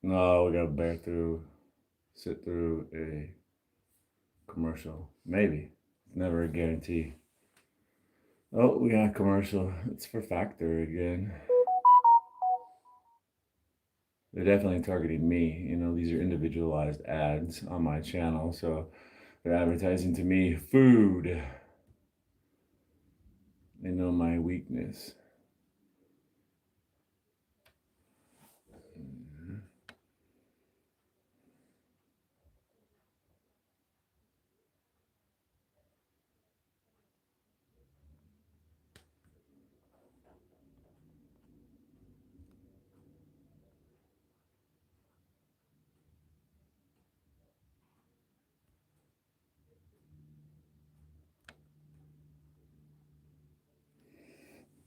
No, we gotta sit through a commercial. Maybe. Never a guarantee. Oh, we got a commercial. It's for Factor again. They're definitely targeting me. You know, these are individualized ads on my channel, so they're advertising to me food. They know my weakness.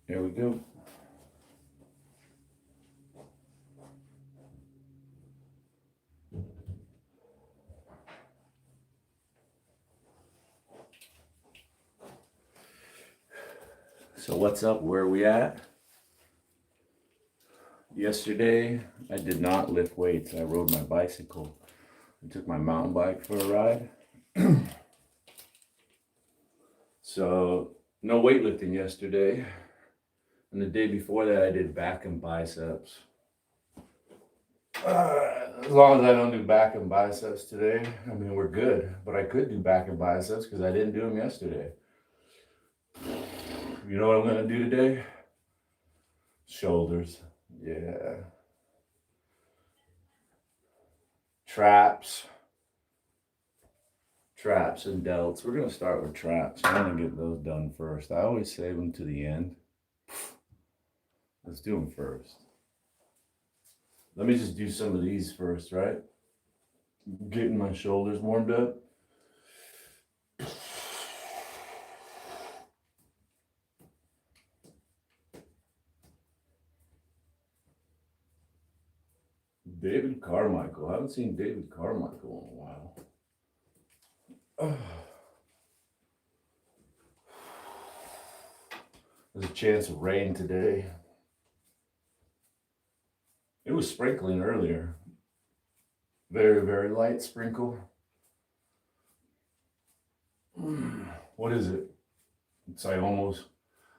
Here we go. So what's up? Where are we at? Yesterday, I did not lift weights. I rode my bicycle. I took my mountain bike for a ride. So no weightlifting yesterday. And the day before that, I did back and biceps. As long as I don't do back and biceps today, I mean, we're good. But I could do back and biceps because I didn't do them yesterday. You know what I'm going to do today? Shoulders. Yeah. Traps and delts. We're going to start with traps. I'm going to get those done first. I always save them to the end. Let's do them first. Let me just do some of these first, right? Getting my shoulders warmed up. David Carmichael. I haven't seen David Carmichael in a while. There's a chance of rain today. It was sprinkling earlier. Very, very light sprinkle. What is it? It's like almost.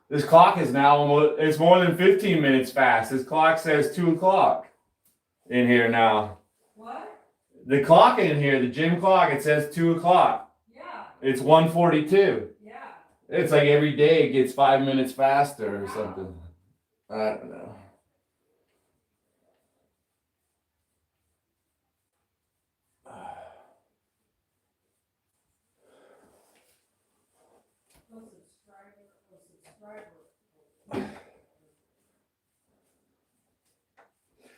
This clock is now almost, it's more than 15 minutes fast. This clock says 2 o'clock in here now. What? The clock in here, the gym clock, it says 2 o'clock. Yeah. It's 1:42. Yeah. It's like every day it gets 5 minutes faster or something. I don't know.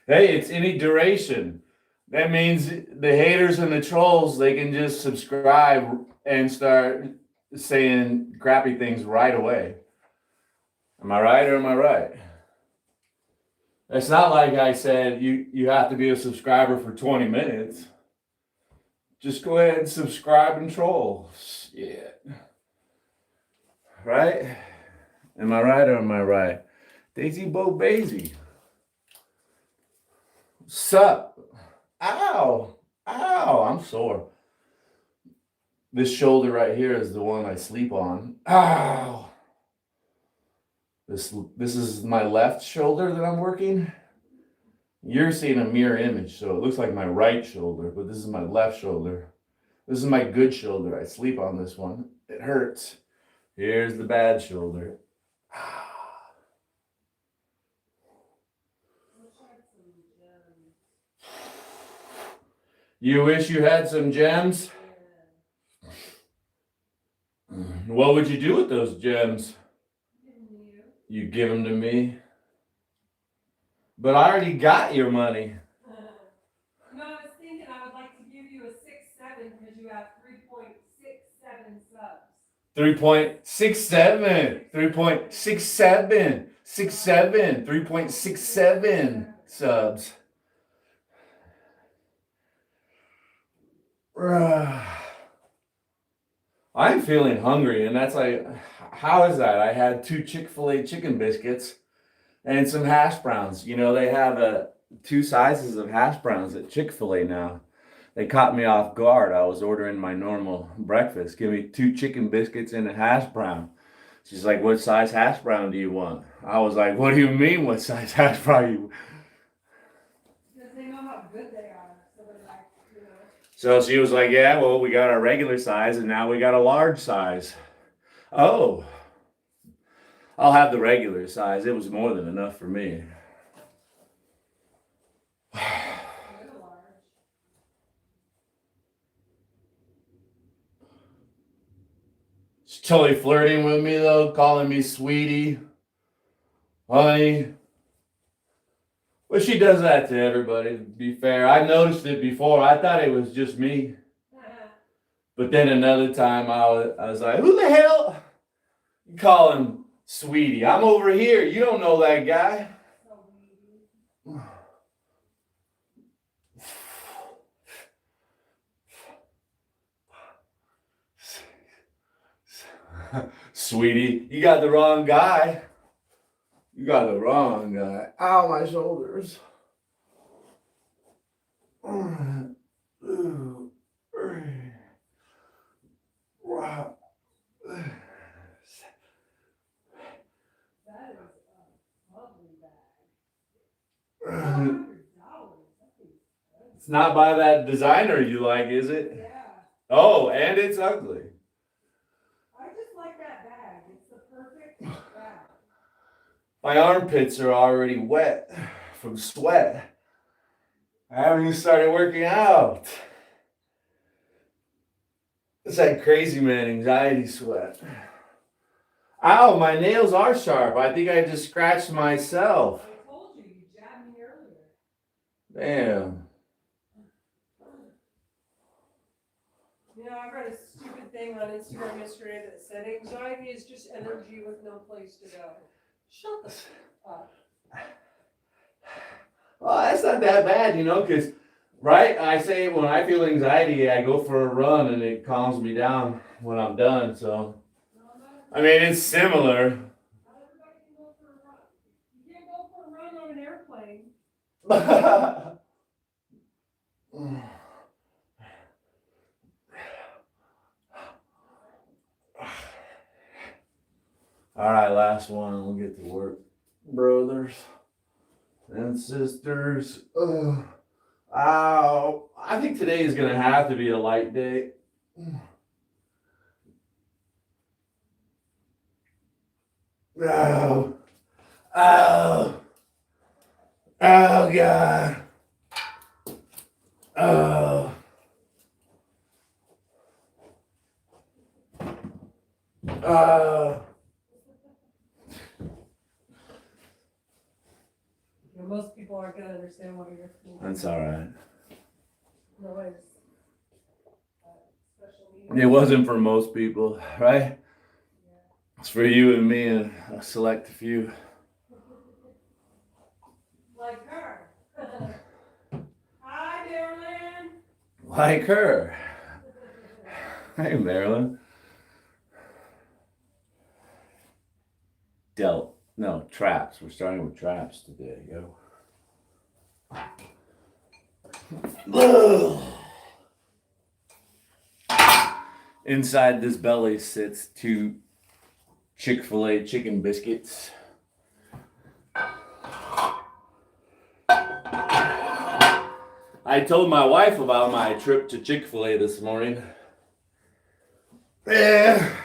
Hey, it's any duration. That means the haters and the trolls, they can just subscribe and start saying crappy things right away. Am I right or am I right? It's not like I said you have to be a subscriber for 20 minutes. Just go ahead and subscribe and troll. Yeah. Right? Am I right or am I right? Daisy Bo Basie. Sup? Ow! Ow! I'm sore. This shoulder right here is the one I sleep on. Ow! This is my left shoulder that I'm working. You're seeing a mirror image, so it looks like my right shoulder, but this is my left shoulder. This is my good shoulder. I sleep on this one. It hurts. Here's the bad shoulder. You wish you had some gems? What would you do with those gems? You give them to me? But I already got your money. No, I was thinking I would like to give you a 6-7 because you have 3.67 subs. 3.67. 3.67. 67. 3.67 subs. I'm feeling hungry, and that's like, how is that? I had 2 Chick-fil-A chicken biscuits and some hash browns. You know, they have 2 sizes of hash browns at Chick-fil-A now. They caught me off guard. I was ordering my normal breakfast. Give me 2 chicken biscuits and a hash brown. She's like, what size hash brown do you want? I was like, what do you mean, what size hash brown you? Because they know how good they are. So they're like, you know. So she was like, yeah, well, we got our regular size and now we got a large size. Oh, I'll have the regular size. It was more than enough for me. She's totally flirting with me though, calling me sweetie, honey. Well, she does that to everybody, to be fair. I noticed it before. I thought it was just me. But then another time I was like, who the hell you call him sweetie? I'm over here. You don't know that guy. Sweetie, you got the wrong guy. You got the wrong guy. Ow, my shoulders. Wow. That is a lovely bag. It's not by that designer you like, is it? Yeah. Oh, and it's ugly. I just like that bag. It's the perfect bag. My armpits are already wet from sweat. I haven't even started working out. It's like crazy man anxiety sweat. Ow, my nails are sharp. I think I just scratched myself. I told you, you jabbed me earlier. Damn. You know, I read a stupid thing on Instagram yesterday that said anxiety is just energy with no place to go. Shut the fuck up. Well, that's not that bad, you know, because, right, I say when I feel anxiety, I go for a run and it calms me down when I'm done, so. I mean, it's similar. Not everybody can go for a run. You can't go for a run on an airplane. All right, last one. We'll get to work, brothers and sisters. Ugh. Ow. I think today is going to have to be a light day. Oh. Oh. Oh, God. Oh. Oh. You know, most people aren't going to understand what you're thinking. That's all right. Nobody's special It needs. wasn't for most people, right? Yeah. It's for you and me and a select few. Like her. Hi, Marilyn. Like her. Hey, Marilyn. Traps. We're starting with traps today, yo. Inside this belly sits 2 Chick-fil-A chicken biscuits. I told my wife about my trip to Chick-fil-A this morning. Yeah.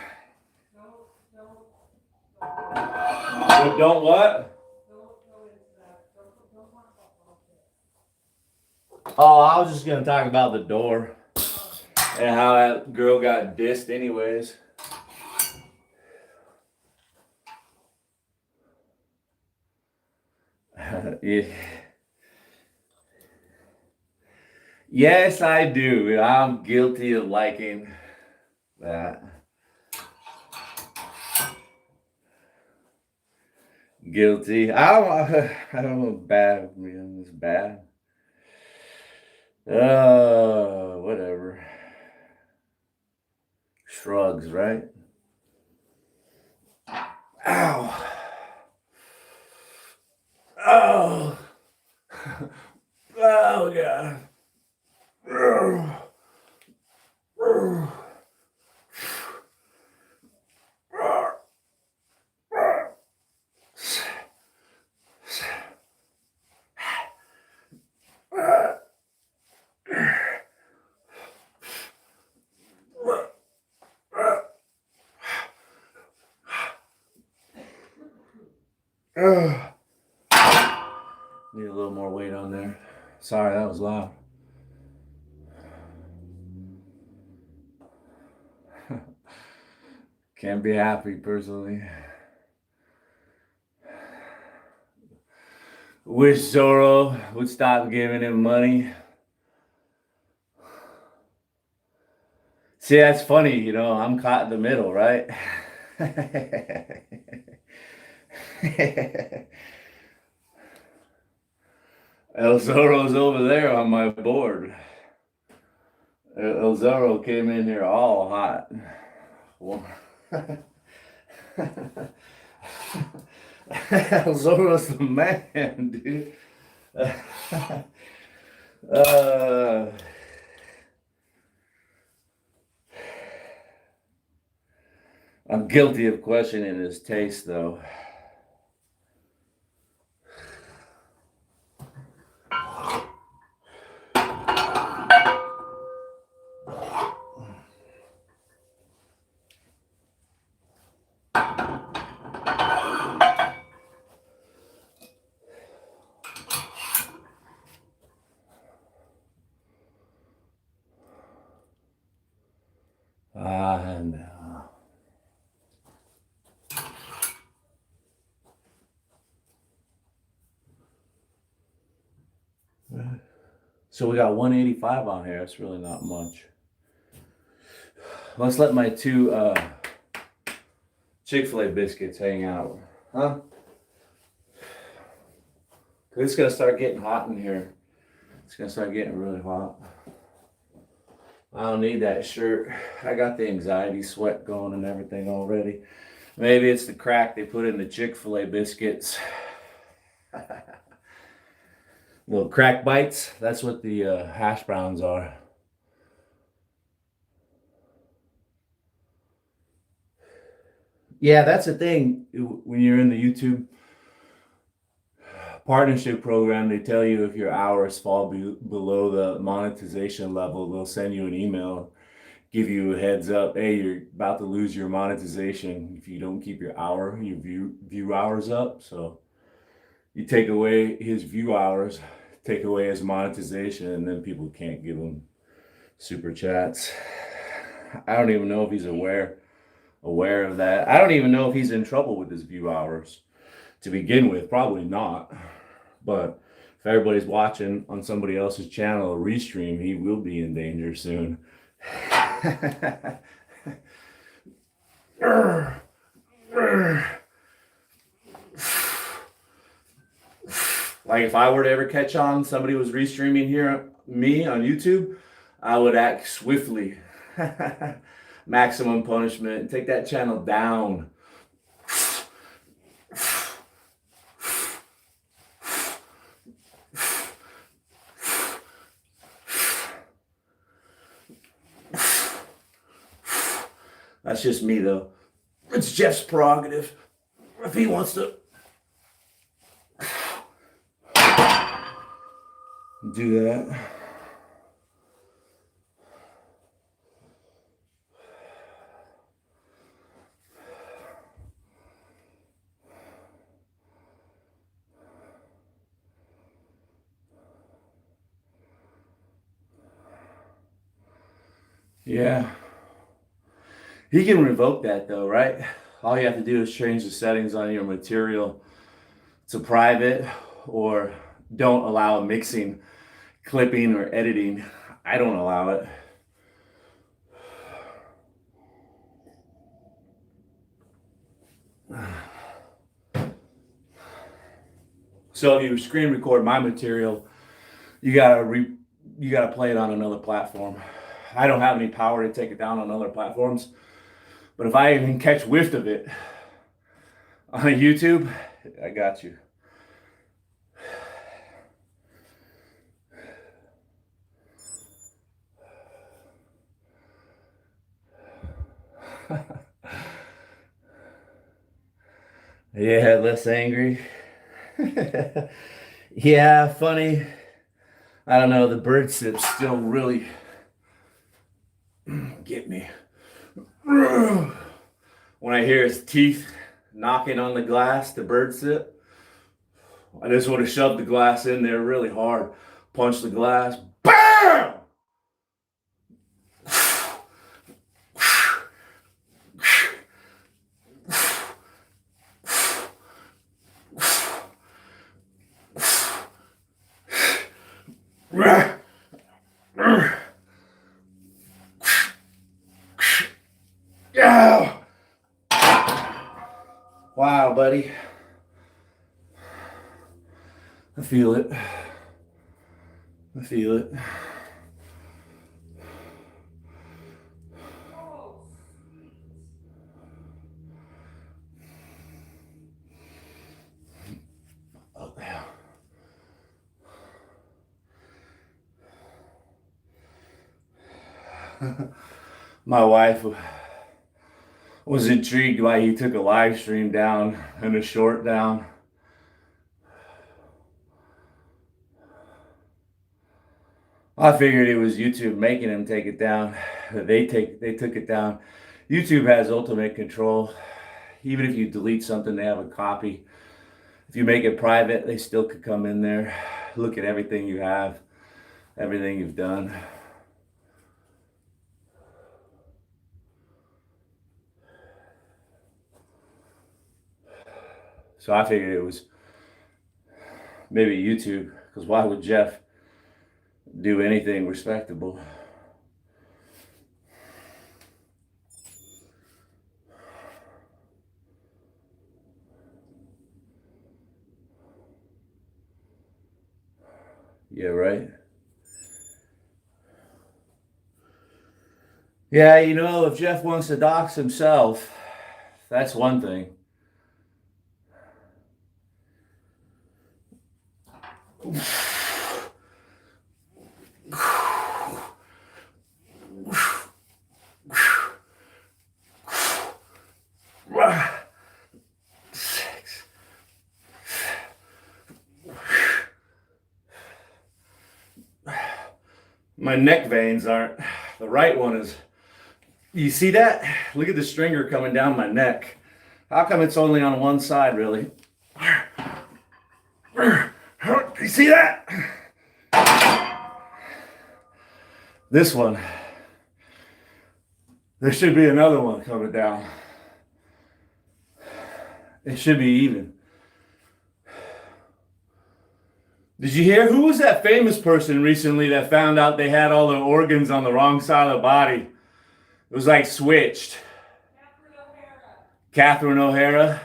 Don't what? Don't go into that. Don't talk about politics. Oh, I was just gonna talk about the door and how that girl got dissed anyways. Yeah. Yes, I do. I'm guilty of liking that. Guilty. I don't know. Bad. Man, it's bad. Whatever. Shrugs, right? Ow. Oh. Ugh. Need a little more weight on there. Sorry, that was loud. Can't be happy personally. Wish Zorro would stop giving him money. See, that's funny, you know, I'm caught in the middle, right? El Zorro's over there on my board. El Zorro came in here all hot. El Zorro's the man, dude. I'm guilty of questioning his taste, though. No. So we got 185 on here. That's really not much. Let's let my two Chick-fil-A biscuits hang out. Huh? It's gonna start getting hot in here. It's gonna start getting really hot. I don't need that shirt. I got the anxiety sweat going and everything already. Maybe it's the crack they put in the Chick-fil-A biscuits. Little crack bites. That's what the hash browns are. Yeah, that's the thing. When you're in the YouTube partnership program, they tell you if your hours fall below the monetization level, they'll send you an email, give you a heads up. Hey, you're about to lose your monetization if you don't keep your view hours up. So you take away his view hours, take away his monetization, and then people can't give him super chats. I don't even know if he's aware of that. I don't even know if he's in trouble with his view hours to begin with. Probably not. But if everybody's watching on somebody else's channel a restream, he will be in danger soon. Like if I were to ever catch on somebody was restreaming here me on YouTube, I would act swiftly. Maximum punishment and take that channel down. That's just me though. It's Jeff's prerogative. If he wants to do that. Yeah. He can revoke that though, right? All you have to do is change the settings on your material to private or don't allow mixing, clipping, or editing. I don't allow it. So if you screen record my material, you gotta play it on another platform. I don't have any power to take it down on other platforms, but if I even catch whiff of it on YouTube, I got you. Yeah, less angry. Yeah, funny. I don't know, the bird sips still really get me. When I hear his teeth knocking on the glass, the bird sip, I just would have shoved the glass in there really hard. Punch the glass. BAM! Yeah. Wow, buddy. I feel it. I feel it. Oh, yeah. My wife was intrigued why he took a live stream down and a short down. I figured it was YouTube making him take it down. They took it down. YouTube has ultimate control. Even if you delete something, they have a copy. If you make it private, they still could come in there, look at everything you have, everything you've done. So I figured it was maybe YouTube, because why would Jeff do anything respectable? Yeah, right? Yeah, you know, if Jeff wants to dox himself, that's one thing. My neck veins aren't, the right one is, you see that? Look at the stringer coming down my neck. How come it's only on one side, really? You see that? This one. There should be another one coming down. It should be even. Did you hear? Who was that famous person recently that found out they had all their organs on the wrong side of the body? It was like switched. Catherine O'Hara.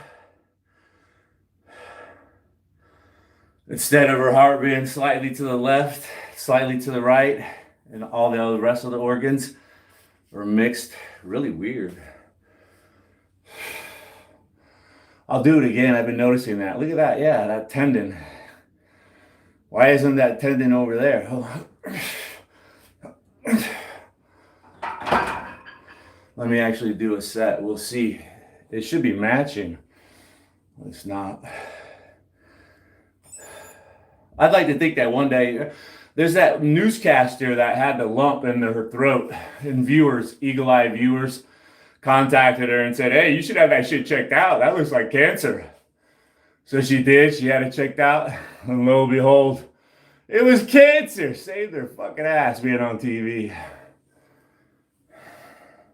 Instead of her heart being slightly to the left, slightly to the right, and all the other rest of the organs were mixed. Really weird. I'll do it again. I've been noticing that. Look at that. Yeah, that tendon. Why isn't that tendon over there? Let me actually do a set. We'll see. It should be matching. It's not. I'd like to think that one day, there's that newscaster that had the lump in her throat, and viewers, eagle-eyed viewers, contacted her and said, hey, you should have that shit checked out. That looks like cancer. So she did. She had it checked out. And lo and behold, it was cancer. Saved her fucking ass being on TV.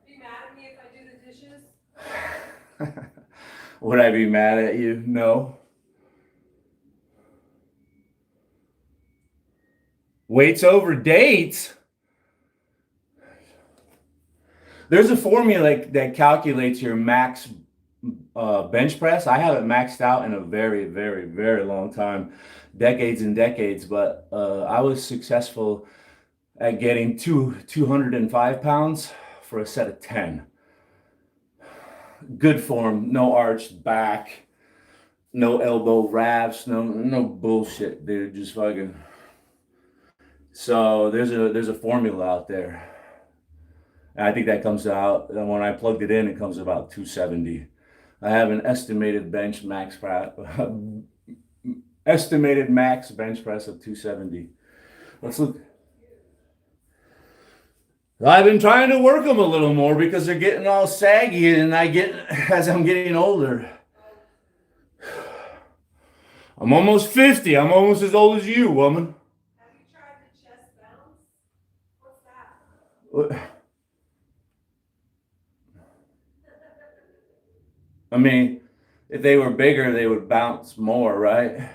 Be mad at me if I do the dishes? Would I be mad at you? No. Weights over dates? There's a formula that calculates your max bench press. I haven't maxed out in a very, very, very long time, decades and decades, but I was successful at getting 205 pounds for a set of 10. Good form, no arched back, no elbow wraps, no bullshit, dude. Just fucking. So there's a formula out there. And I think that comes out, and when I plugged it in, it comes about 270. I have an estimated estimated max bench press of 270. Let's look. I've been trying to work them a little more because they're getting all saggy, and as I'm getting older. I'm almost 50. I'm almost as old as you, woman. Have you tried the chest bounce? What's that? I mean, if they were bigger, they would bounce more, right?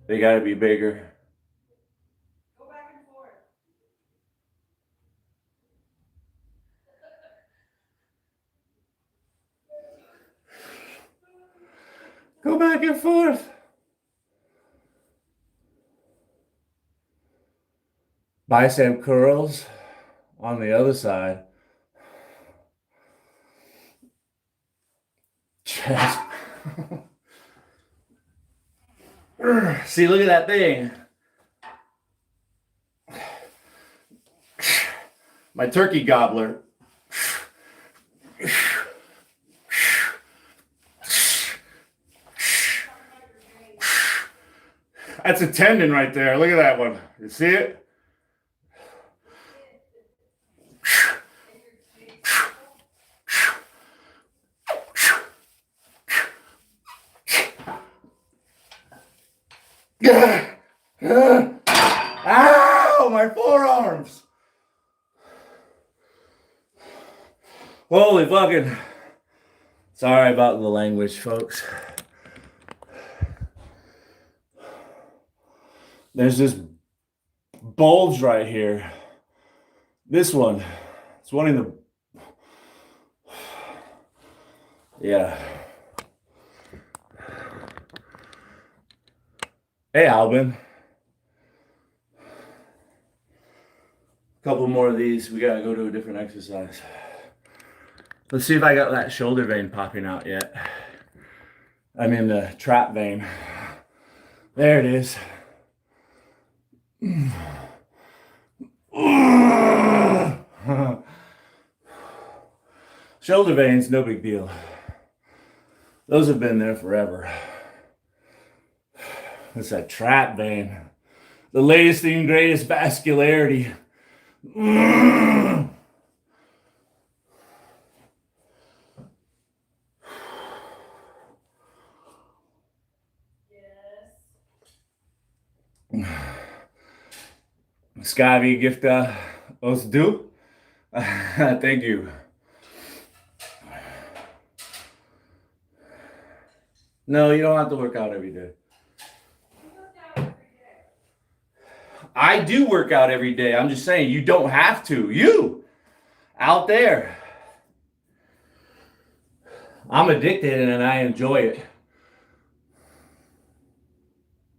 They got to be bigger. Go back and forth. Go back and forth. Bicep curls on the other side. Chest. See, look at that thing. My turkey gobbler. That's a tendon right there. Look at that one. You see it? Ow, my forearms. Holy fucking. Sorry about the language, folks. There's this bulge right here. This one. It's one in the. Yeah. Hey, Albin. A couple more of these. We gotta go to a different exercise. Let's see if I got that shoulder vein popping out yet. I mean the trap vein. There it is. Shoulder veins, no big deal. Those have been there forever. It's that trap vein. The latest and greatest vascularity. Skavi gifta os du. Thank you. No, you don't have to work out every day. I do work out every day. I'm just saying you don't have to. You out there. I'm addicted and I enjoy it.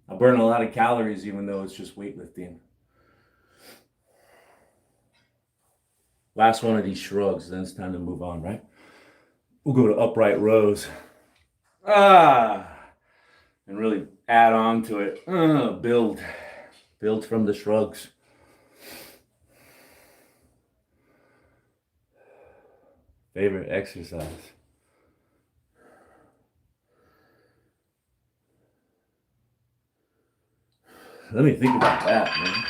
I burn a lot of calories even though it's just weightlifting. Last one of these shrugs, then it's time to move on, right? We'll go to upright rows. And really add on to it. Build from the shrugs. Favorite exercise. Let me think about that, man.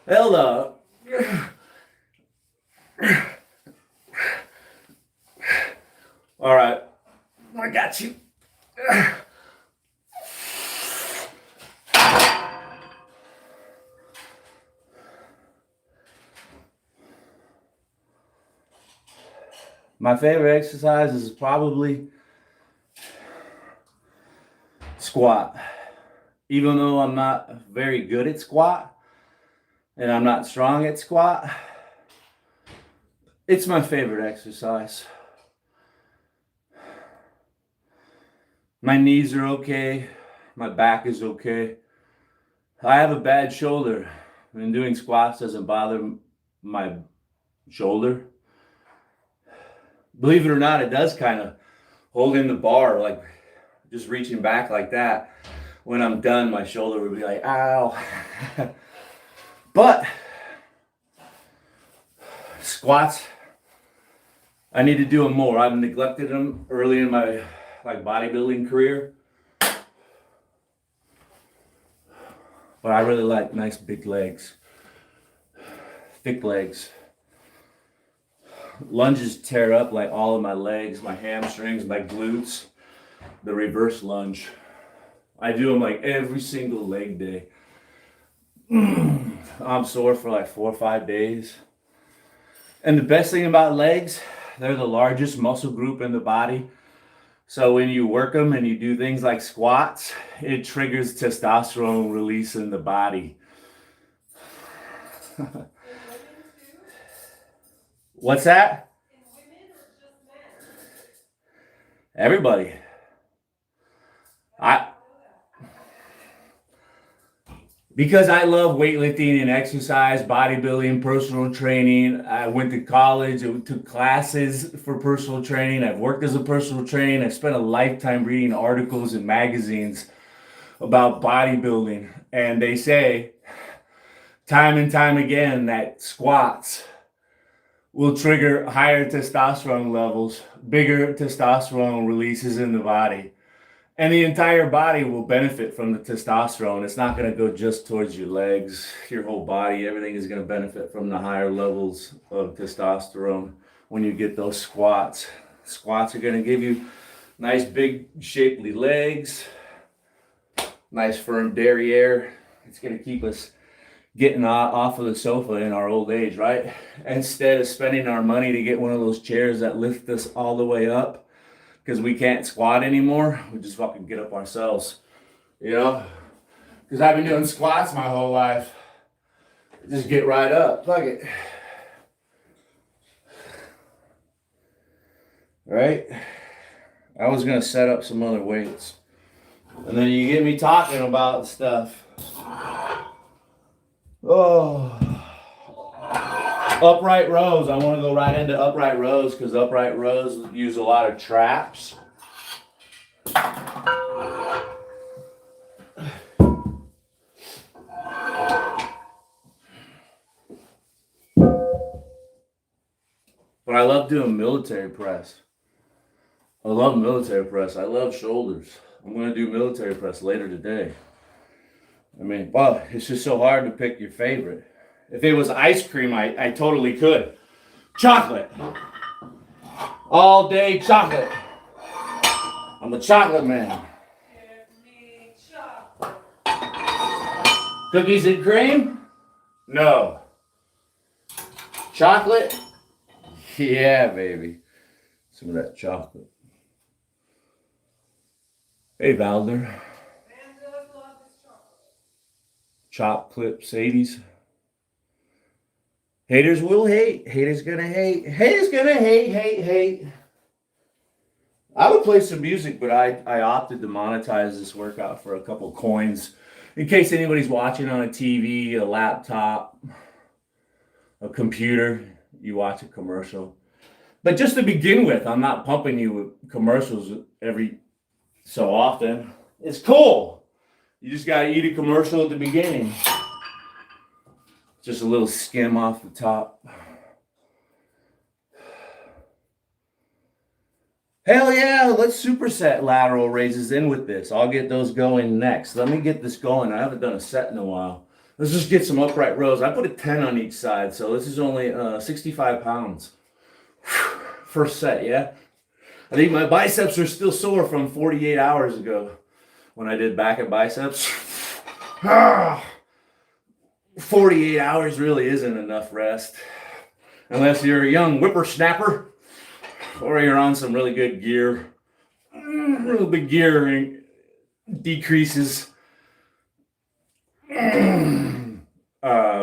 Hell no. All right. I got you. My favorite exercise is probably squat. Even though I'm not very good at squat and I'm not strong at squat, it's my favorite exercise. My knees are okay. My back is okay. I have a bad shoulder. And doing squats doesn't bother my shoulder. Believe it or not, it does kind of hold in the bar, like just reaching back like that. When I'm done, my shoulder would be like, ow. But squats, I need to do them more. I've neglected them early in my bodybuilding career. But I really like nice big legs. Thick legs. Lunges tear up like all of my legs, my hamstrings, my glutes. The reverse lunge. I do them like every single leg day. I'm sore for like 4 or 5 days. And the best thing about legs, they're the largest muscle group in the body. So when you work them and you do things like squats, it triggers testosterone release in the body. What's that? In women or just men? Everybody. Because I love weightlifting and exercise, bodybuilding, personal training. I went to college, I took classes for personal training. I've worked as a personal trainer. I've spent a lifetime reading articles and magazines about bodybuilding. And they say time and time again that squats will trigger higher testosterone levels, bigger testosterone releases in the body. And the entire body will benefit from the testosterone. It's not going to go just towards your legs, your whole body. Everything is going to benefit from the higher levels of testosterone when you get those squats. Squats are going to give you nice, big, shapely legs, nice, firm derriere. It's going to keep us getting off of the sofa in our old age, right? Instead of spending our money to get one of those chairs that lift us all the way up, because we can't squat anymore, we just fucking get up ourselves, you know? Because I've been doing squats my whole life. Just get right up, fuck it. Right? I was gonna set up some other weights. And then you get me talking about stuff. Oh. Upright rows. I want to go right into upright rows because upright rows use a lot of traps. But I love doing military press. I love military press. I love shoulders. I'm going to do military press later today. I mean, wow, it's just so hard to pick your favorite. If it was ice cream, I totally could. Chocolate. All day chocolate. I'm a chocolate man. Give me chocolate. Cookies and cream? No. Chocolate? Yeah, baby. Some of that chocolate. Hey, Valder. Man does love his chocolate. Chop clip Sadies. Haters will hate. Haters gonna hate. Haters gonna hate. I would play some music, but I opted to monetize this workout for a couple coins. In case anybody's watching on a TV, a laptop, a computer, you watch a commercial. But just to begin with, I'm not pumping you with commercials every so often. It's cool. You just gotta eat a commercial at the beginning. Just a little skim off the top. Hell yeah, let's superset lateral raises in with this. I'll get those going next. Let me get this going. I haven't done a set in a while. Let's just get some upright rows. I put a 10 on each side, so this is only 65 pounds. First set, yeah? I think my biceps are still sore from 48 hours ago when I did back and biceps. 48 hours really isn't enough rest. Unless you're a young whippersnapper or you're on some really good gear. Real big gear decreases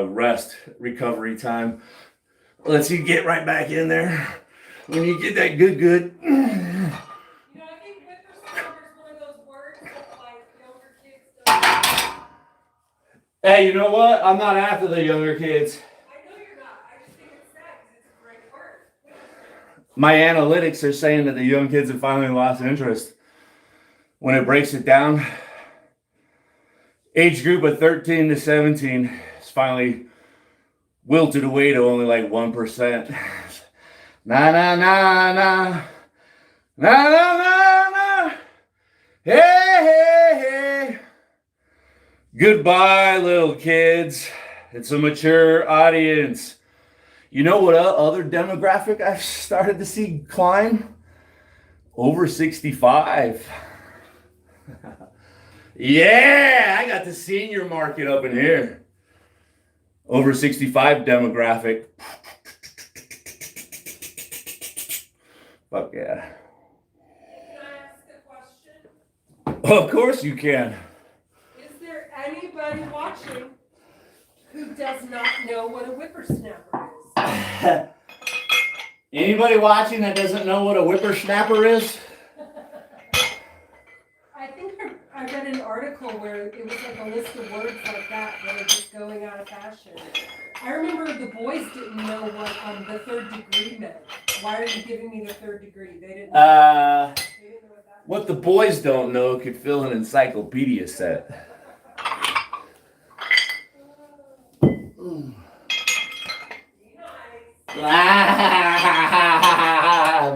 rest, recovery time. Lets you get right back in there. When you get that good. You know, I think whippersnapper is one of those words that like younger kids don't. Hey, you know what? I'm not after the younger kids. I know you're not. I just think it's sad because it's a great word. My analytics are saying that the young kids have finally lost interest. When it breaks it down, age group of 13 to 17 is finally wilted away to only like 1%. Na na na na. Na na na na. Hey, hey, hey. Goodbye, little kids. It's a mature audience. You know what other demographic I've started to see climb? Over 65. Yeah, I got the senior market up in here. Over 65 demographic. Fuck yeah. Can I ask a question? Of course you can. Is there anybody watching who does not know what a whippersnapper is? Anybody watching that doesn't know what a whippersnapper is? I think I read an article where it was like a list of words like that are just going out of fashion. I remember the boys didn't know what the third degree meant. Why are you giving me the third degree? They didn't know. They didn't know What the boys don't know could fill an encyclopedia set.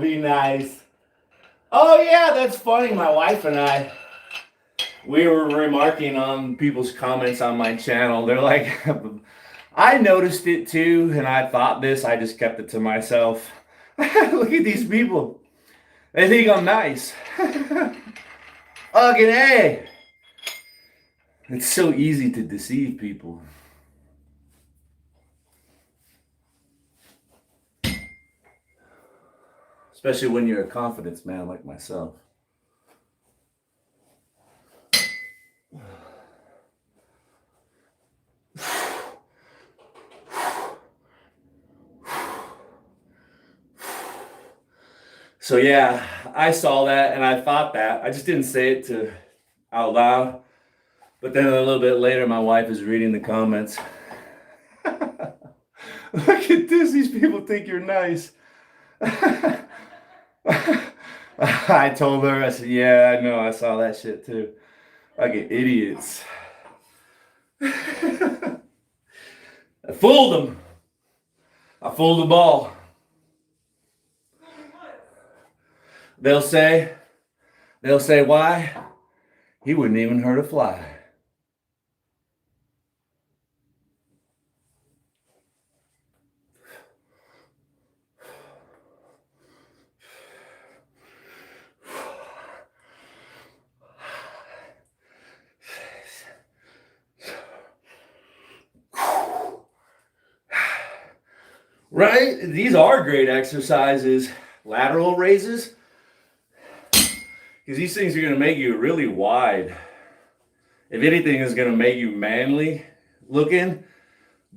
Be nice. Oh yeah, that's funny. My wife and I, we were remarking on people's comments on my channel. They're like, I noticed it too, and I thought this. I just kept it to myself. Look at these people. They think I'm nice. Fucking A. It's so easy to deceive people. Especially when you're a confidence man like myself. So yeah, I saw that and I thought that. I just didn't say it out loud. But then a little bit later, my wife is reading the comments. Look at this. These people think you're nice. I told her, I said, yeah, I know. I saw that shit too. Fucking idiots. I fooled them. I fooled them all. They'll say, why? He wouldn't even hurt a fly. Right? These are great exercises. Lateral raises. Because these things are going to make you really wide. If anything is going to make you manly looking,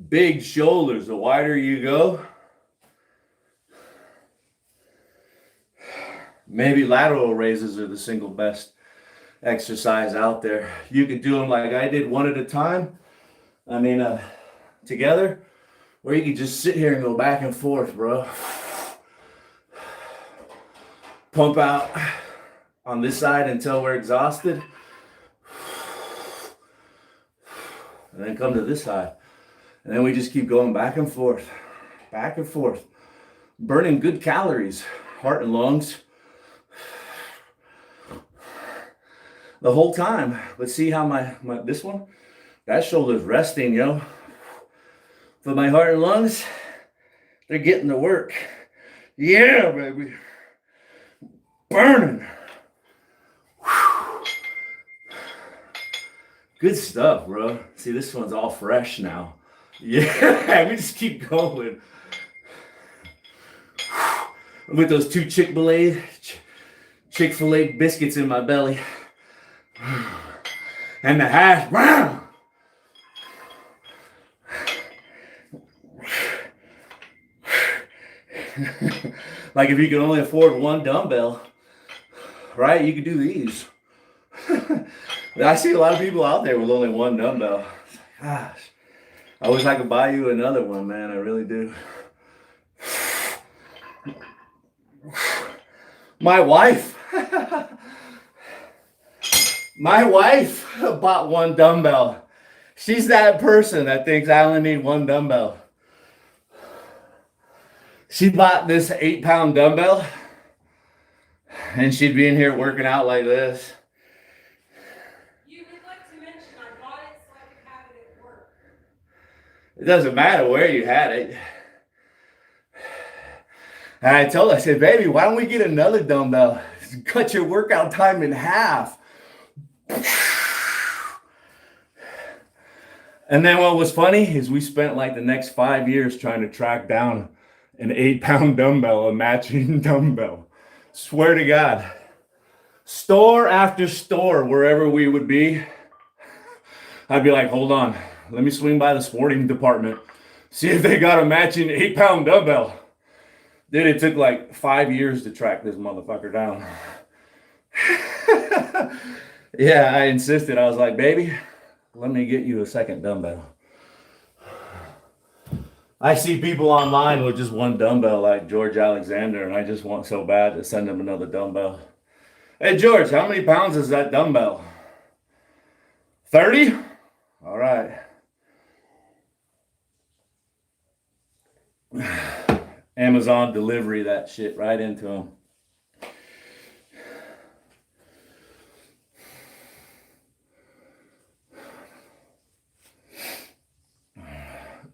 big shoulders. The wider you go, maybe lateral raises are the single best exercise out there. You could do them like I did, one at a time. I mean, together. Or you could just sit here and go back and forth, bro. Pump out on this side until we're exhausted. And then come to this side. And then we just keep going back and forth. Back and forth. Burning good calories. Heart and lungs. The whole time. But see how my this one? That shoulder's resting, yo. But my heart and lungs, they're getting to work. Yeah, baby. Burning. Good stuff, bro. See, this one's all fresh now. Yeah, we just keep going. With those two Chick-fil-A biscuits in my belly. And the hash brown. Like if you can only afford one dumbbell, right? You could do these. I see a lot of people out there with only one dumbbell. Gosh, I wish I could buy you another one, man. I really do. My wife bought one dumbbell. She's that person that thinks I only need one dumbbell. She bought this 8-pound dumbbell and she'd be in here working out like this. You would like to mention I bought it so I It doesn't matter where you had it. And I told her, I said, baby, why don't we get another dumbbell? Cut your workout time in half. And then what was funny is we spent like the next 5 years trying to track down an 8-pound dumbbell, a matching dumbbell. Swear to God. Store after store, wherever we would be, I'd be like, hold on, let me swing by the sporting department, see if they got a matching 8-pound dumbbell. Dude, it took like 5 years to track this motherfucker down. Yeah, I insisted. I was like, baby, let me get you a second dumbbell. I see people online with just one dumbbell like George Alexander, and I just want so bad to send him another dumbbell. Hey, George, how many pounds is that dumbbell? 30? All right. Amazon delivery that shit right into him.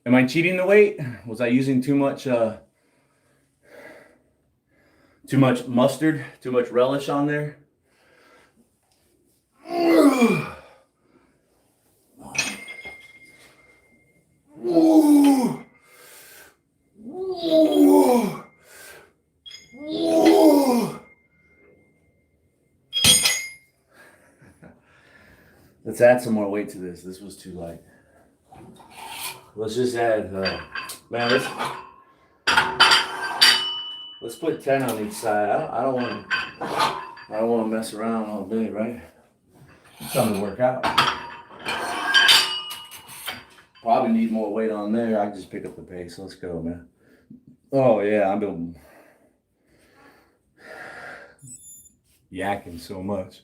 Am I cheating the weight? Was I using too much mustard, too much relish on there? Let's add some more weight to this. This was too light. Let's just add, man, let's put 10 on each side. I don't want to mess around all day, right? I'm trying to work out. Probably need more weight on there. I can just pick up the pace. Let's go, man. Oh yeah, I've been yakking so much.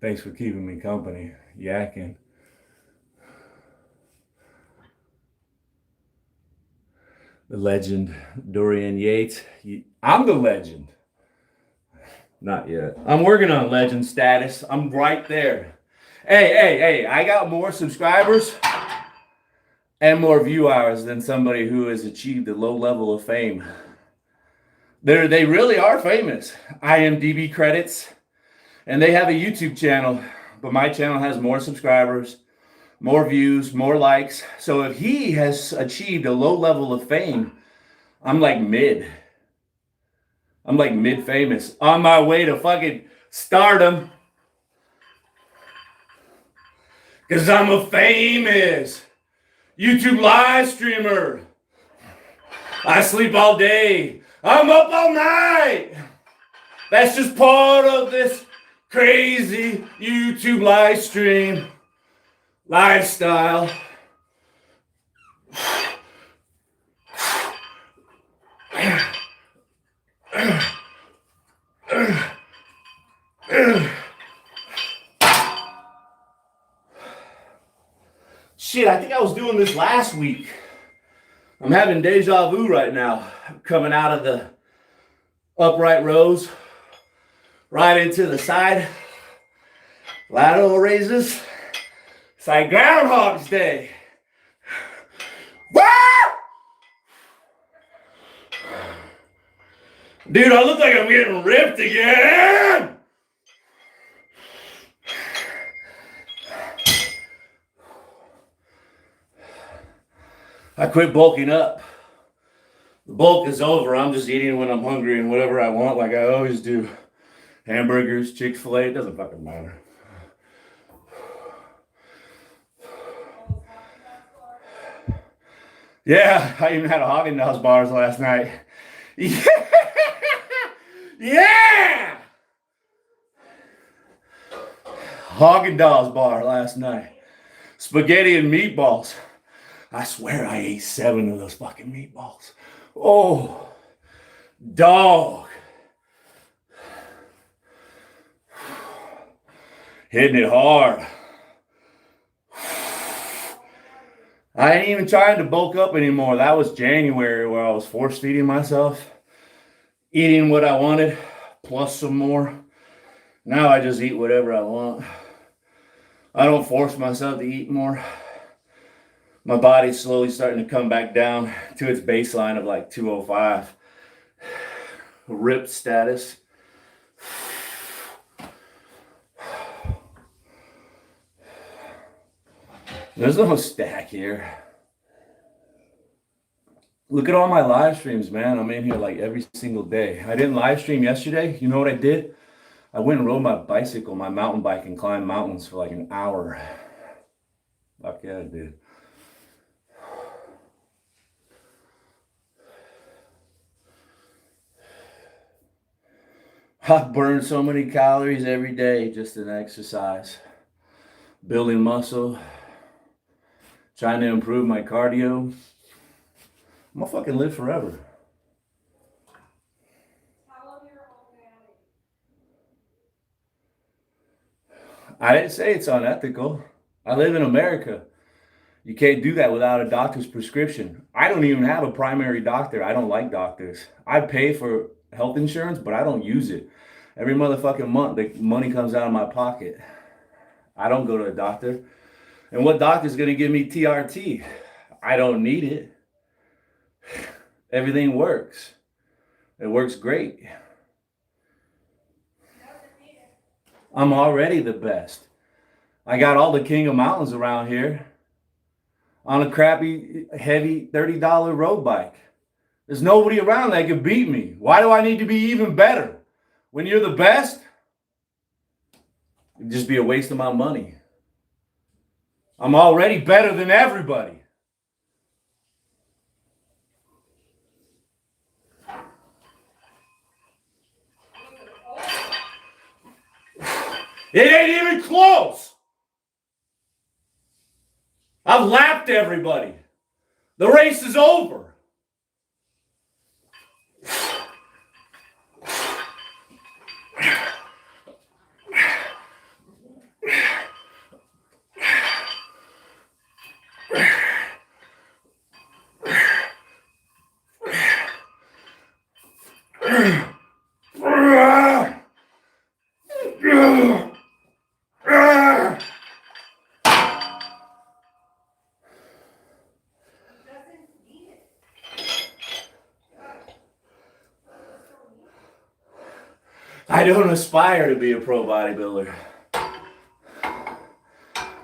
Thanks for keeping me company. Yakking. The legend, Dorian Yates. I'm the legend. Not yet. I'm working on legend status. I'm right there. Hey, I got more subscribers and more view hours than somebody who has achieved a low level of fame. They really are famous. IMDb credits. And they have a YouTube channel. But my channel has more subscribers, more views, more likes. So if he has achieved a low level of fame, I'm like mid. I'm like mid famous. On my way to fucking stardom. Because I'm a famous YouTube live streamer. I sleep all day. I'm up all night. That's just part of this crazy YouTube live stream lifestyle. Shit, I think I was doing this last week. I'm having deja vu right now. Coming out of the upright rows, right into the side. Lateral raises. It's like Groundhog's Day. Woo! Dude, I look like I'm getting ripped again. I quit bulking up. The bulk is over. I'm just eating when I'm hungry and whatever I want, like I always do. Hamburgers, Chick-fil-A, it doesn't fucking matter. Yeah, I even had a Haagen-Dazs bars last night. Yeah! Yeah! Haagen-Dazs bar last night. Spaghetti and meatballs. I swear I ate 7 of those fucking meatballs. Oh, dog. Hitting it hard. I ain't even trying to bulk up anymore. That was January where I was force feeding myself, eating what I wanted, plus some more. Now I just eat whatever I want. I don't force myself to eat more. My body's slowly starting to come back down to its baseline of like 205. Ripped status. There's no stack here. Look at all my live streams, man. I'm in here like every single day. I didn't live stream yesterday. You know what I did? I went and rode my bicycle, my mountain bike, and climbed mountains for like an hour. Fuck yeah, I did. I burn so many calories every day just in exercise. Building muscle. Trying to improve my cardio. I'm gonna fucking live forever. I didn't say it's unethical. I live in America. You can't do that without a doctor's prescription. I don't even have a primary doctor. I don't like doctors. I pay for health insurance, but I don't use it. Every motherfucking month, the money comes out of my pocket. I don't go to a doctor. And what doctor's gonna give me TRT? I don't need it. Everything works. It works great. I'm already the best. I got all the king of mountains around here on a crappy, heavy $30 road bike. There's nobody around that can beat me. Why do I need to be even better? When you're the best, it'd just be a waste of my money. I'm already better than everybody. It ain't even close. I've lapped everybody. The race is over. I don't aspire to be a pro bodybuilder.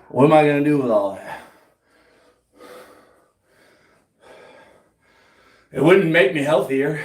What am I going to do with all that? It wouldn't make me healthier.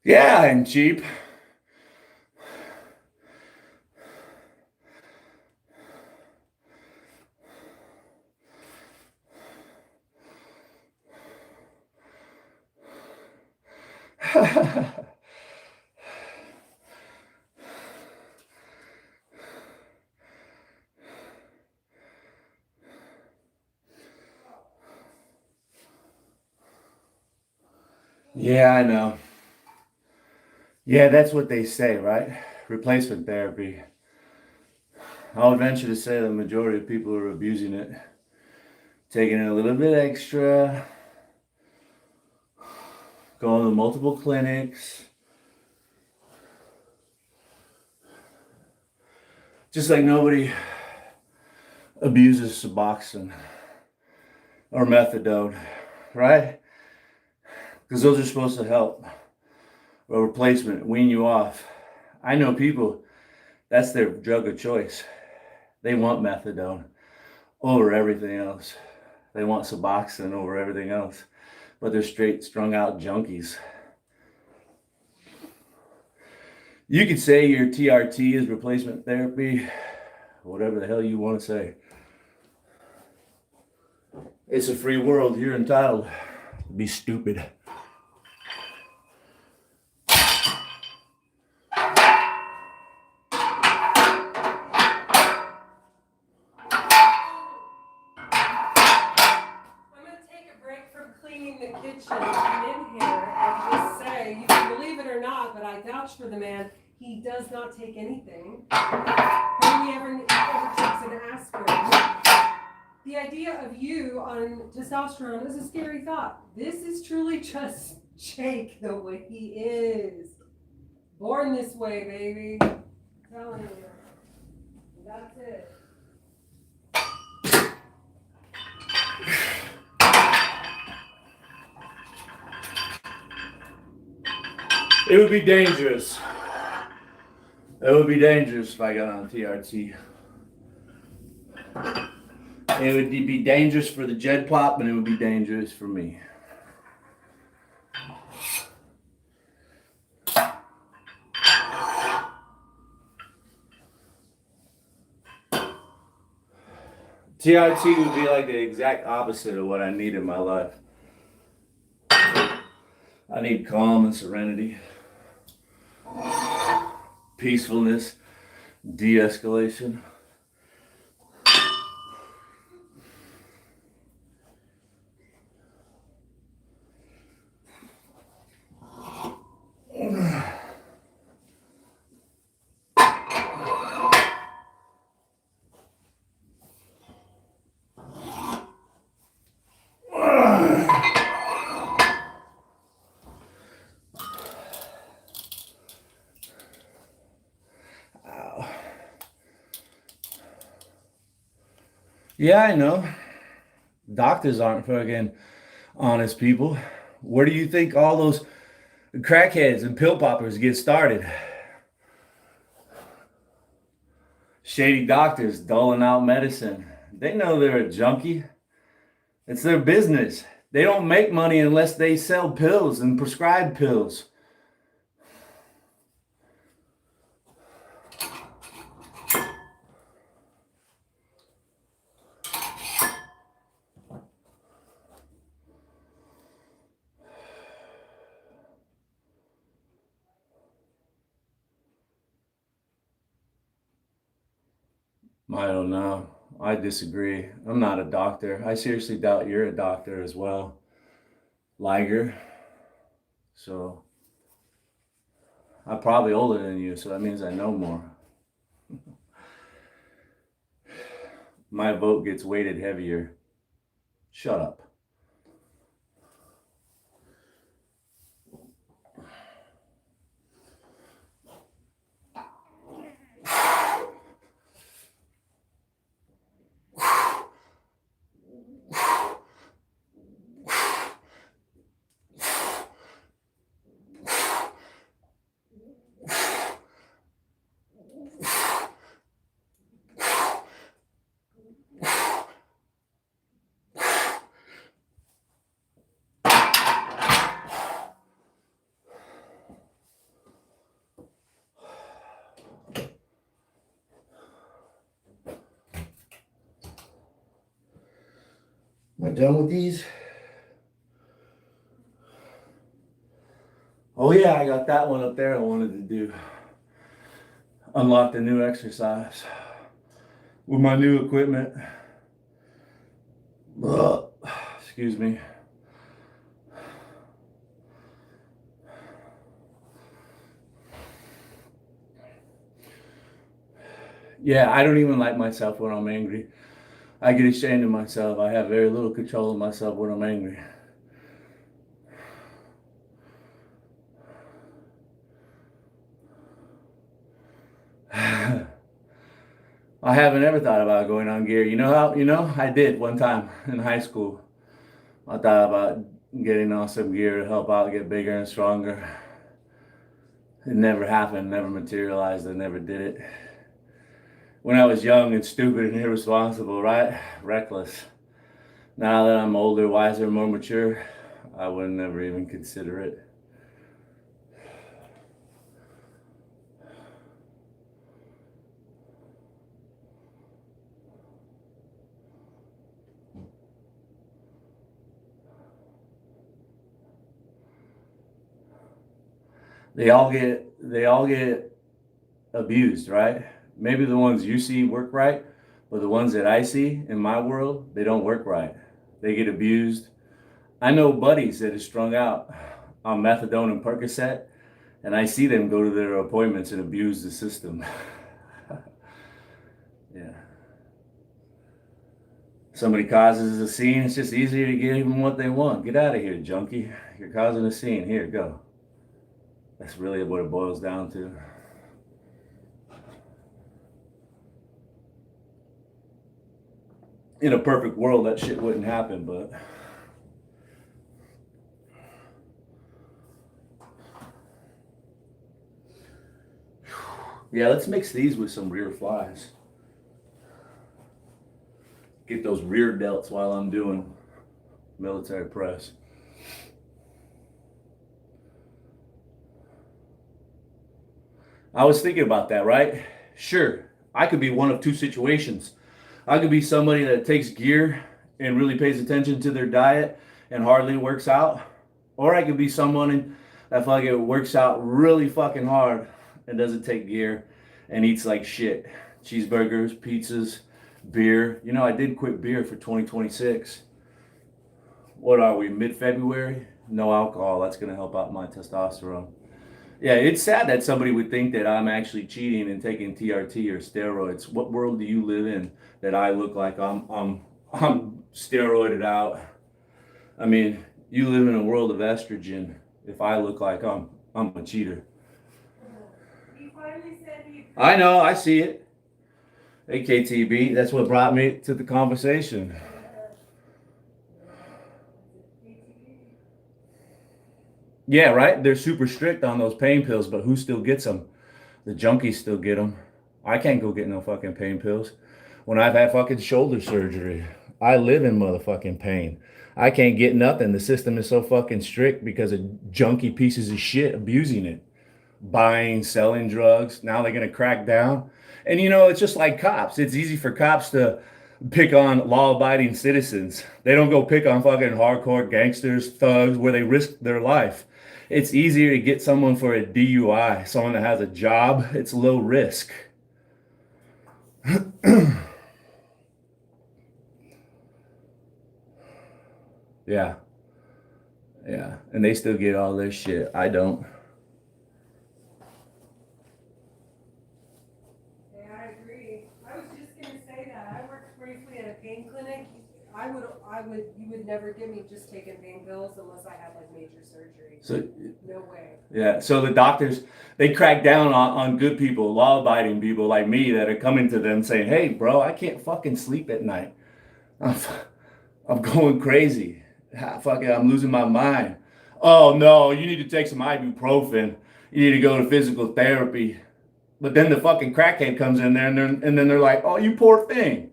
Yeah, I'm cheap. Yeah, I know. Yeah, that's what they say, right? Replacement therapy. I'll venture to say the majority of people are abusing it. Taking a little bit extra. Going to multiple clinics. Just like nobody abuses Suboxone or methadone, right? Because those are supposed to help. A replacement, wean you off. I know people, that's their drug of choice. They want methadone over everything else. They want Suboxone over everything else. But they're straight strung out junkies. You could say your TRT is replacement therapy, whatever the hell you want to say. It's a free world. You're entitled to be stupid. I'm going to take a break from cleaning the kitchen. I'm in here and just or not, but I vouch for the man. He does not take anything. Hardly ever takes an aspirin. The idea of you on testosterone is a scary thought. This is truly just Jake the way he is. Born this way, baby. I'm telling you. That's it. It would be dangerous. It would be dangerous if I got on TRT. It would be dangerous for the Jed Plop, and it would be dangerous for me. TRT would be like the exact opposite of what I need in my life. I need calm and serenity, peacefulness, de-escalation. Yeah, I know. Doctors aren't fucking honest people. Where do you think all those crackheads and pill poppers get started? Shady doctors doling out medicine. They know they're a junkie. It's their business. They don't make money unless they sell pills and prescribe pills. I don't know. I disagree. I'm not a doctor. I seriously doubt you're a doctor as well, Liger. So I'm probably older than you, so that means I know more. My vote gets weighted heavier. Shut up. Am I done with these? Oh yeah, I got that one up there I wanted to do. Unlock the new exercise with my new equipment. Ugh. Excuse me. Yeah, I don't even like myself when I'm angry. I get ashamed of myself. I have very little control of myself when I'm angry. I haven't ever thought about going on gear. You know how? I did one time in high school. I thought about getting on some gear to help out, get bigger and stronger. It never happened, never materialized, I never did it. When I was young and stupid and irresponsible, right? Reckless. Now that I'm older, wiser, more mature, I would never even consider it. They all get abused, right? Maybe the ones you see work right, but the ones that I see in my world, they don't work right. They get abused. I know buddies that are strung out on methadone and Percocet, And I see them go to their appointments and abuse the system. Yeah. Somebody causes a scene, it's just easier to give them what they want. Get out of here, junkie. You're causing a scene. Here, go. That's really what it boils down to. In a perfect world, that shit wouldn't happen, but yeah, let's mix these with some rear flies. Get those rear delts while I'm doing military press. I was thinking about that, right? Sure, I could be one of two situations. I could be somebody that takes gear and really pays attention to their diet and hardly works out. Or I could be someone that fucking works out really fucking hard and doesn't take gear and eats like shit. Cheeseburgers, pizzas, beer. You know, I did quit beer for 2026. What are we, mid-February? No alcohol. That's going to help out my testosterone. Yeah, it's sad that somebody would think that I'm actually cheating and taking TRT or steroids. What world do you live in that I look like I'm steroided out? I mean, you live in a world of estrogen. If I look like I'm a cheater. He finally said he. I know, I see it. AKTB, that's what brought me to the conversation. Yeah, right? They're super strict on those pain pills, but who still gets them? The junkies still get them. I can't go get no fucking pain pills. When I've had fucking shoulder surgery, I live in motherfucking pain. I can't get nothing. The system is so fucking strict because of junkie pieces of shit abusing it. Buying, selling drugs. Now they're going to crack down. And you know, it's just like cops. It's easy for cops to pick on law-abiding citizens. They don't go pick on fucking hardcore gangsters, thugs, where they risk their life. It's easier to get someone for a DUI, someone that has a job. It's low risk. Yeah. Yeah. And they still get all this shit. I don't. Yeah, I agree. I was just gonna say that. I worked briefly at a pain clinic. You would never give me just taking pain pills unless I had like major surgery. So No way. yeah, so the doctors, they crack down on good people, law-abiding people like me that are coming to them saying, hey, bro, I can't fucking sleep at night. I'm going crazy. Fucking, I'm losing my mind. Oh, no, you need to take some ibuprofen. You need to go to physical therapy. But then the fucking crackhead comes in there and then they're like, oh, you poor thing.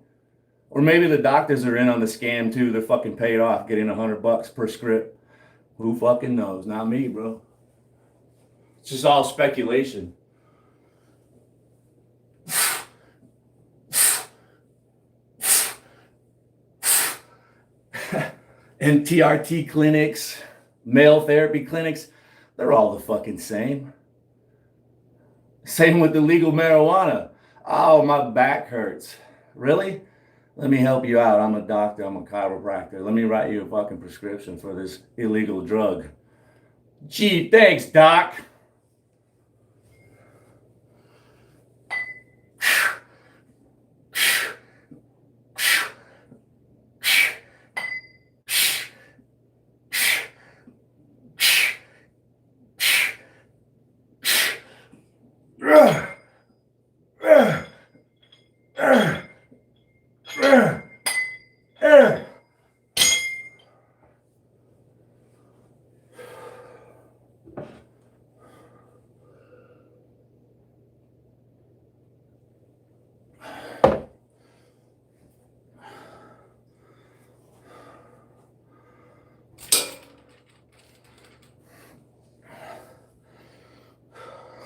Or maybe the doctors are in on the scam too. They're fucking paid off getting $100 per script. Who fucking knows? Not me, bro. It's just all speculation. And TRT clinics, male therapy clinics, they're all the fucking same. Same with the legal marijuana. Oh, my back hurts. Really? Let me help you out. I'm a doctor. I'm a chiropractor. Let me write you a fucking prescription for this illegal drug. Gee, thanks, doc.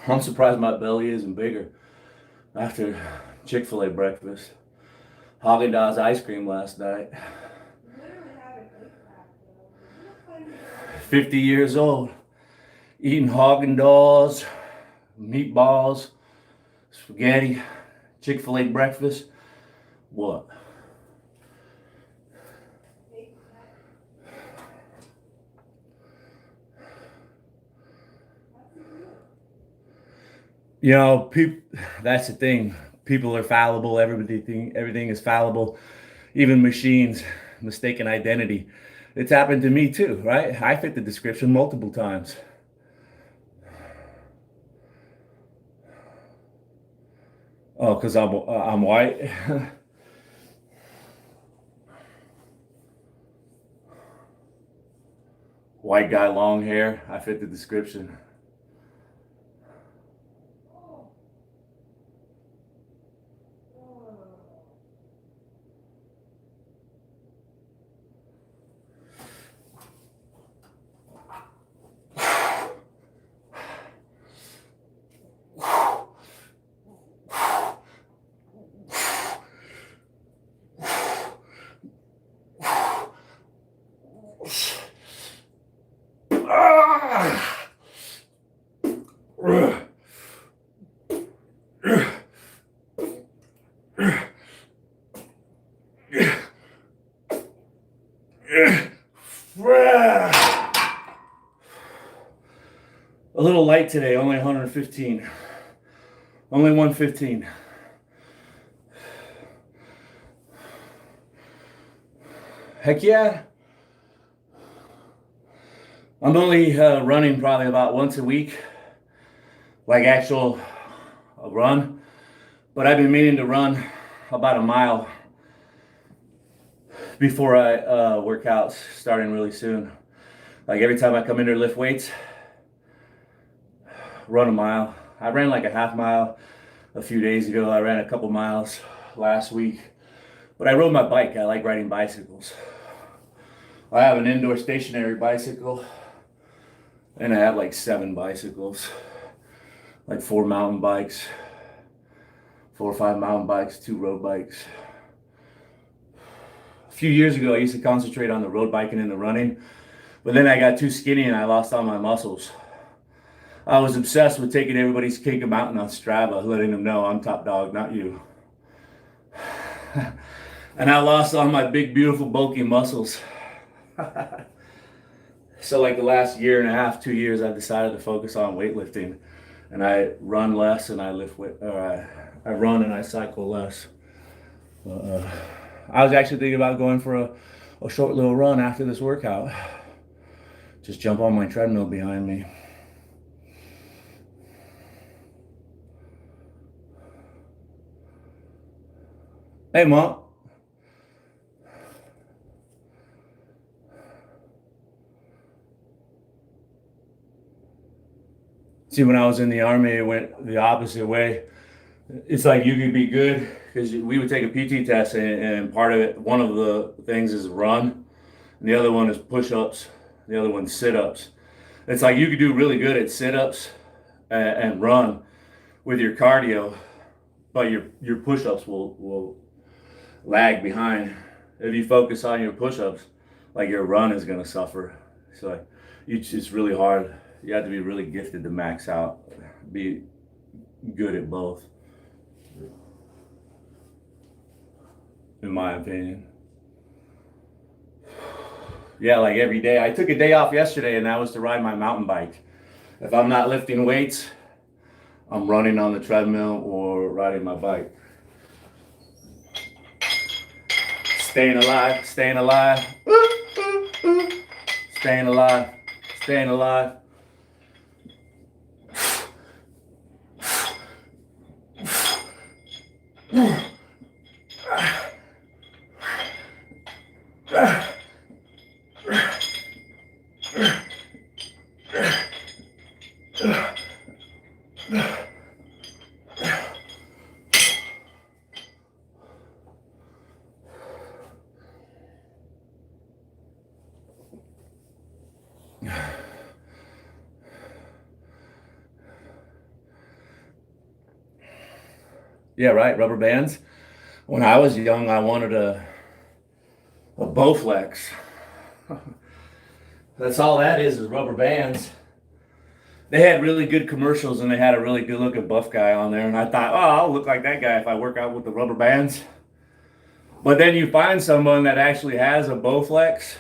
I'm surprised my belly isn't bigger after Chick-fil-A breakfast. Haagen-Dazs ice cream last night. 50 years old, eating Haagen-Dazs, meatballs, spaghetti, Chick-fil-A breakfast. What? That's the thing. People are fallible. Everything is fallible. Even machines, mistaken identity. It's happened to me too, right? I fit the description multiple times. Oh, because I'm white. White guy, long hair. I fit the description. A little light today, only 115. Only 115. Heck yeah. I'm only running probably about once a week, like actual run. But I've been meaning to run about a mile before I work out, starting really soon. Like every time I come in here to lift weights, run a mile. I ran like a half mile a few days ago. I ran a couple miles last week. But I rode my bike. I like riding bicycles. I have an indoor stationary bicycle, and I have like 7 bicycles, like 4 mountain bikes, 4 or 5 mountain bikes, 2 road bikes. A few years ago, I used to concentrate on the road biking and the running, but then I got too skinny and I lost all my muscles. I was obsessed with taking everybody's cake a mountain on Strava, letting them know I'm top dog, not you. And I lost all my big, beautiful, bulky muscles. So like the last year and a half, 2 years, I've decided to focus on weightlifting, and I run less and I lift weight, or I run and I cycle less. I was actually thinking about going for a short little run after this workout. Just jump on my treadmill behind me. Hey, Mom. See, when I was in the Army, it went the opposite way. It's like you could be good because we would take a PT test, and part of it, one of the things is run, and the other one is push-ups, the other one's sit-ups. It's like you could do really good at sit-ups and run with your cardio, but your push-ups will lag behind. If you focus on your push-ups, like your run is gonna suffer. So it's really hard. You have to be really gifted to max out, be good at both, in my opinion. Yeah, like every day. I took a day off yesterday, and that was to ride my mountain bike. If I'm not lifting weights, I'm running on the treadmill or riding my bike. Staying alive, staying alive, staying alive, staying alive. Yeah, right. Rubber bands. When I was young, I wanted a Bowflex. That's all that is rubber bands. They had really good commercials, and they had a really good looking buff guy on there, and I thought, oh, I'll look like that guy if I work out with the rubber bands. But then you find someone that actually has a Bowflex,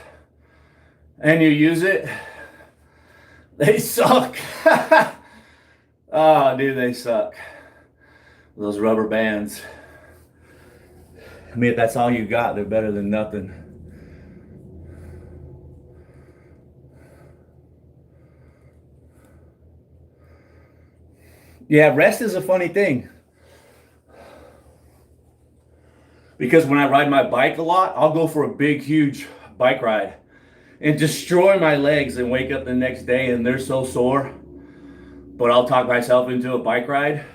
and you use it, they suck. Oh, dude, they suck. Those rubber bands. I mean, if that's all you got, they're better than nothing. Yeah, rest is a funny thing. Because when I ride my bike a lot, I'll go for a big, huge bike ride and destroy my legs and wake up the next day and they're so sore. But I'll talk myself into a bike ride.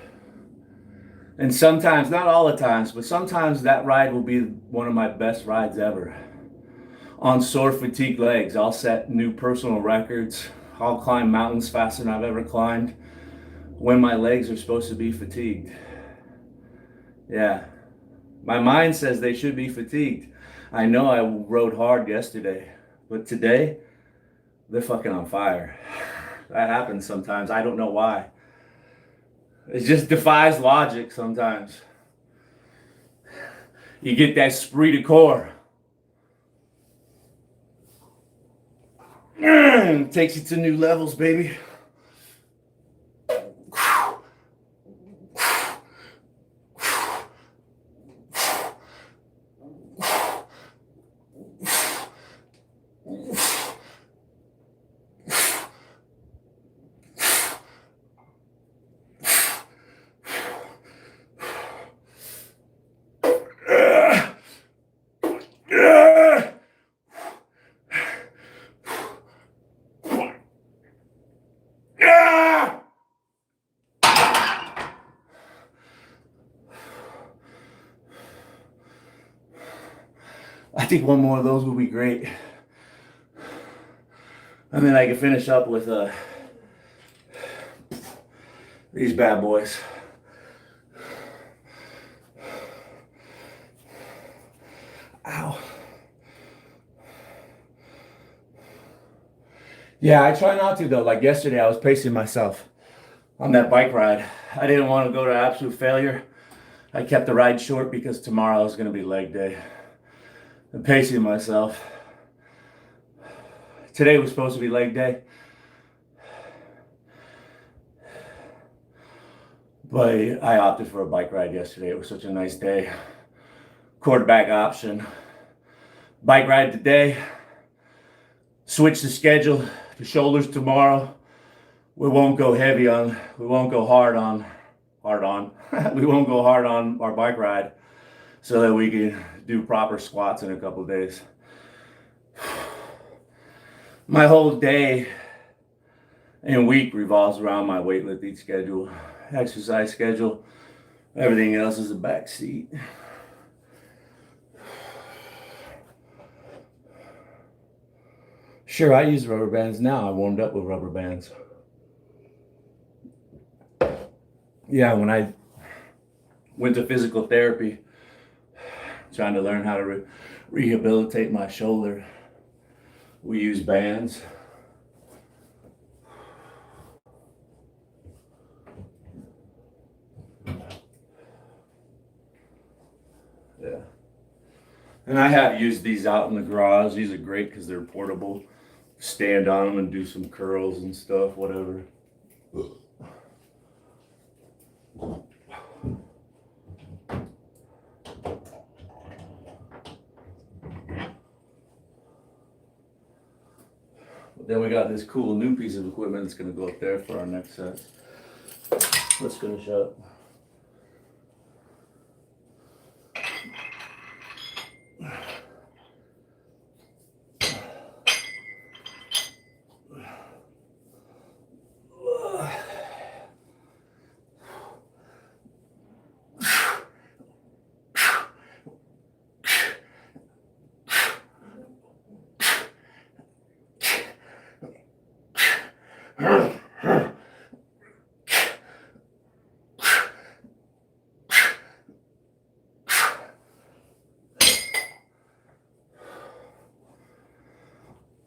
And sometimes, not all the times, but sometimes that ride will be one of my best rides ever. On sore, fatigued legs, I'll set new personal records. I'll climb mountains faster than I've ever climbed when my legs are supposed to be fatigued. Yeah. My mind says they should be fatigued. I know I rode hard yesterday, but today, they're fucking on fire. That happens sometimes. I don't know why. It just defies logic sometimes. You get that esprit de corps. Takes you to new levels, baby. I think one more of those would be great. And then I can finish up with these bad boys. Ow. Yeah, I try not to though. Like yesterday, I was pacing myself on that bike ride. I didn't want to go to absolute failure. I kept the ride short because tomorrow is going to be leg day. I'm pacing myself. Today was supposed to be leg day. But I opted for a bike ride yesterday. It was such a nice day. Quarterback option. Bike ride today. Switch the schedule to shoulders tomorrow. We won't go heavy on, we won't go hard on, we won't go hard on our bike ride so that we can do proper squats in a couple of days. My whole day and week revolves around my weightlifting schedule, exercise schedule. Everything else is a backseat. Sure, I use rubber bands now. I warmed up with rubber bands. Yeah, when I went to physical therapy, trying to learn how to rehabilitate my shoulder, we use bands. Yeah. And I have used these out in the garage. These are great because they're portable. Stand on them and do some curls and stuff, whatever. Then we got this cool new piece of equipment that's going to go up there for our next set. Let's finish up.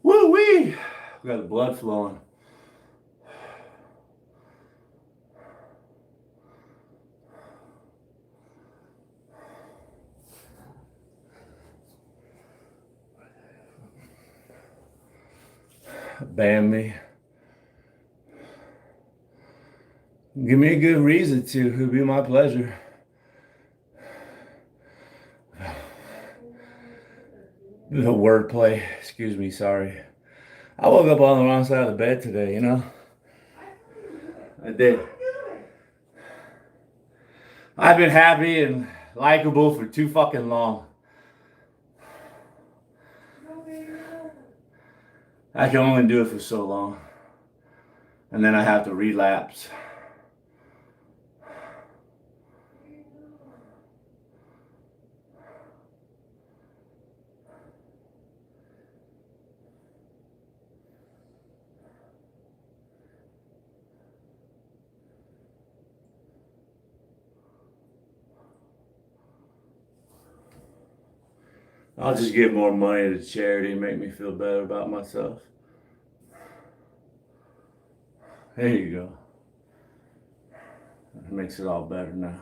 Woo-wee! We got the blood flowing. Bam me. Give me a good reason to. It'll be my pleasure. The wordplay. Excuse me, sorry. I woke up on the wrong side of the bed today, you know? I did. I've been happy and likable for too fucking long. I can only do it for so long. And then I have to relapse. I'll just give more money to charity and make me feel better about myself. There you go. It makes it all better now.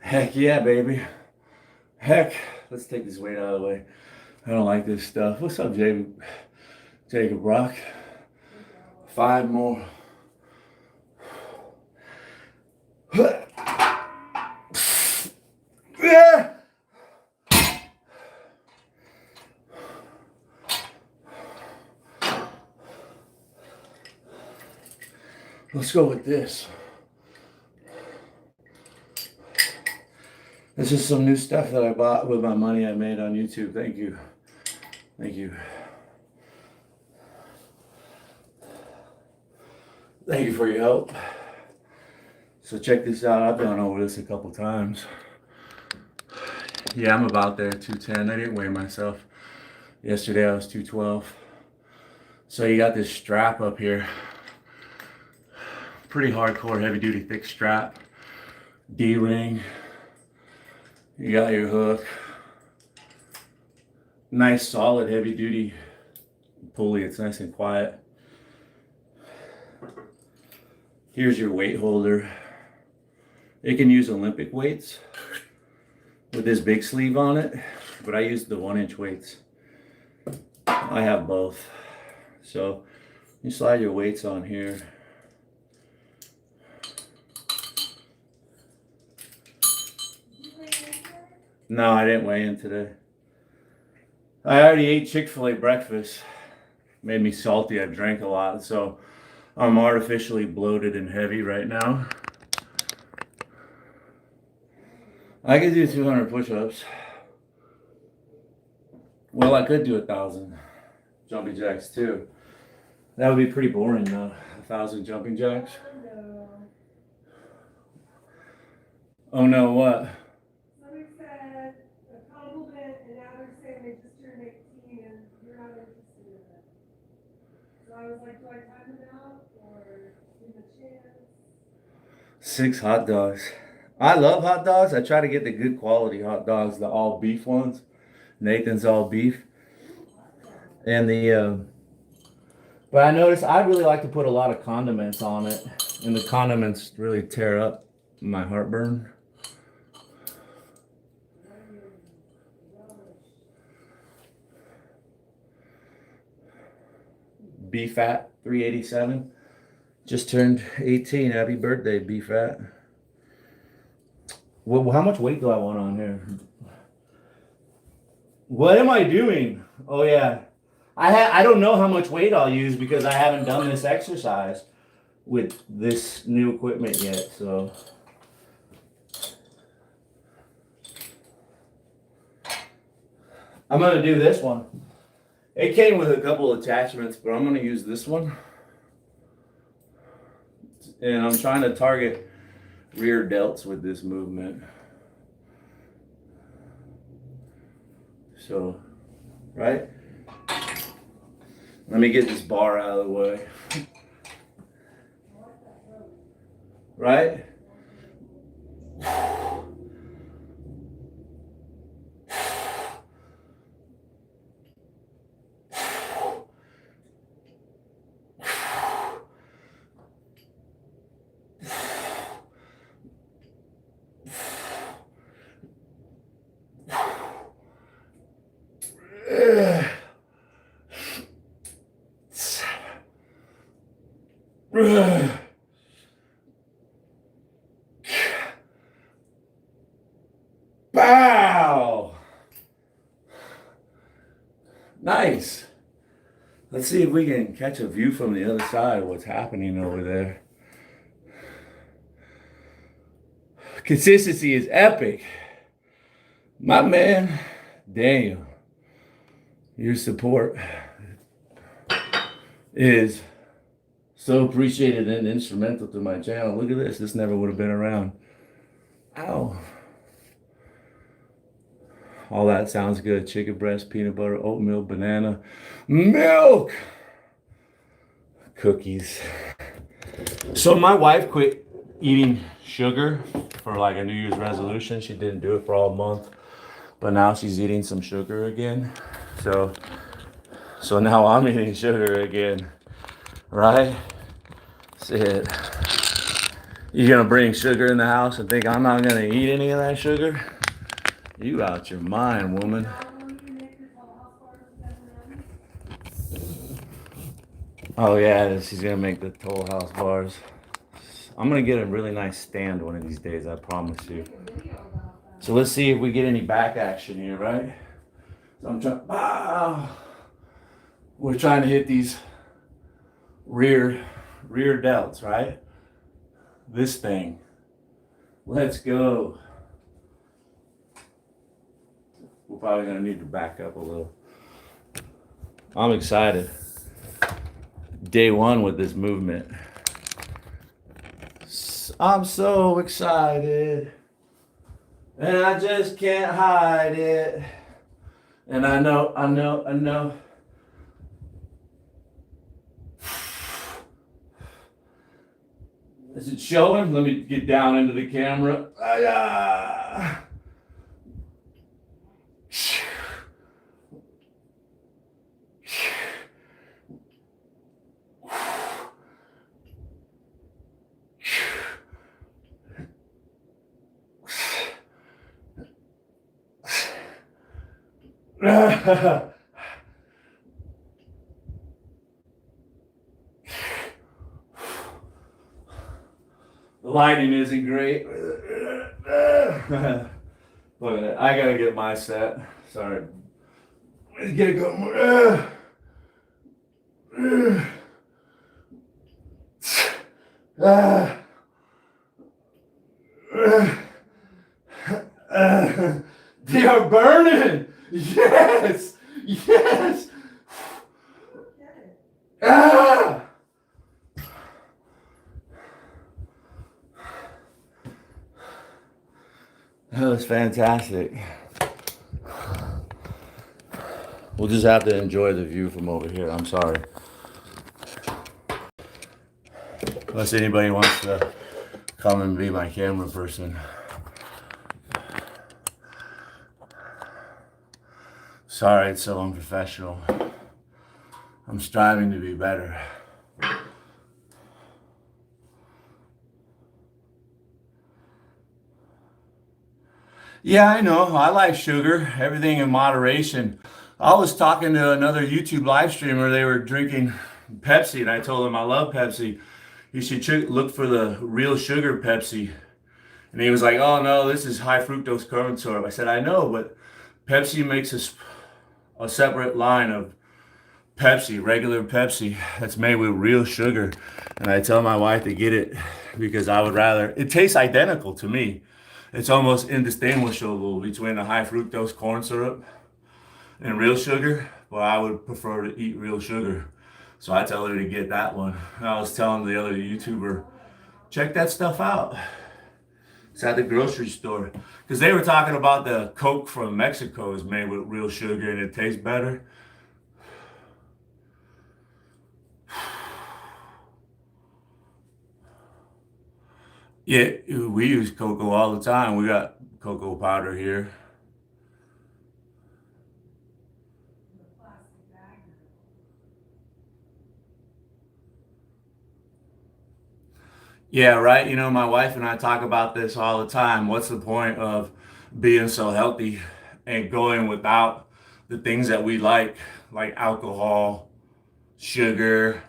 Heck yeah, baby. Heck, let's take this weight out of the way. I don't like this stuff. What's up, Jacob Rock? 5 more. Let's go with this. This is some new stuff that I bought with my money I made on YouTube. Thank you. Thank you. Thank you for your help. So check this out. I've gone over this a couple times. Yeah, I'm about there, 210. I didn't weigh myself. Yesterday I was 212. So you got this strap up here. Pretty hardcore, heavy duty, thick strap. D-ring. You got your hook. Nice, solid, heavy duty pulley. It's nice and quiet. Here's your weight holder. It can use Olympic weights with this big sleeve on it, but I use the 1-inch weights. I have both. So you slide your weights on here. No, I didn't weigh in today. I already ate Chick-fil-A breakfast. Made me salty. I drank a lot, so I'm artificially bloated and heavy right now. I could do 200 push-ups. Well, I could do 1,000 jumping jacks too. That would be pretty boring though. 1,000 jumping jacks. Oh no, what? Somebody said a compliment, and now they're saying they just turned 18 and you're not interested in it. So I was like, do I time them out or give them a chance? 6 hot dogs. I love hot dogs. I try to get the good quality hot dogs, the all beef ones. Nathan's all beef. And but I noticed I really like to put a lot of condiments on it. And the condiments really tear up my heartburn. Beef Fat 387. Just turned 18. Happy birthday, Beef Fat. Well, how much weight do I want on here? What am I doing? Oh yeah. I don't know how much weight I'll use because I haven't done this exercise with this new equipment yet, so. I'm gonna do this one. It came with a couple attachments, but I'm gonna use this one. And I'm trying to target rear delts with this movement. So, right? Let me get this bar out of the way. Right? Bow! Nice. Let's see if we can catch a view from the other side of what's happening over there. Consistency is epic. My man, Daniel, your support is so appreciated and instrumental to my channel. Look at this. This never would have been around. Ow. All that sounds good. Chicken breast, peanut butter, oatmeal, banana, milk, cookies. So my wife quit eating sugar for like a New Year's resolution. She didn't do it for all month, but now she's eating some sugar again. So now I'm eating sugar again, right? That's it. You gonna bring sugar in the house and think I'm not gonna eat any of that sugar? You out your mind, woman. Oh yeah, she's gonna make the Toll House bars. I'm gonna get a really nice stand one of these days, I promise you. So let's see if we get any back action here, right? So I'm trying. We're trying to hit these rear delts, right? This thing. Let's go. We're probably gonna need to back up a little. I'm excited. Day one with this movement. I'm so excited. And I just can't hide it. And I know. Is it showing? Let me get down into the camera. The lighting isn't great. But I gotta get my set. Sorry. Let's get it going. They are burning. Yes. Yes. Ah. That was fantastic. We'll just have to enjoy the view from over here. I'm sorry. Unless anybody wants to come and be my camera person. Sorry, it's so unprofessional. I'm striving to be better. Yeah, I know. I like sugar. Everything in moderation. I was talking to another YouTube live streamer. They were drinking Pepsi, and I told them I love Pepsi. You should look for the real sugar Pepsi. And he was like, oh no, this is high fructose corn syrup. I said, I know, but Pepsi makes a separate line of Pepsi, regular Pepsi, that's made with real sugar. And I tell my wife to get it because I would rather, it tastes identical to me. It's almost indistinguishable between the high fructose corn syrup and real sugar, but I would prefer to eat real sugar. So I tell her to get that one. And I was telling the other YouTuber, check that stuff out. It's at the grocery store. Because they were talking about the Coke from Mexico is made with real sugar and it tastes better. Yeah, we use cocoa all the time. We got cocoa powder here. Yeah, right. You know, my wife and I talk about this all the time. What's the point of being so healthy and going without the things that we like alcohol, sugar,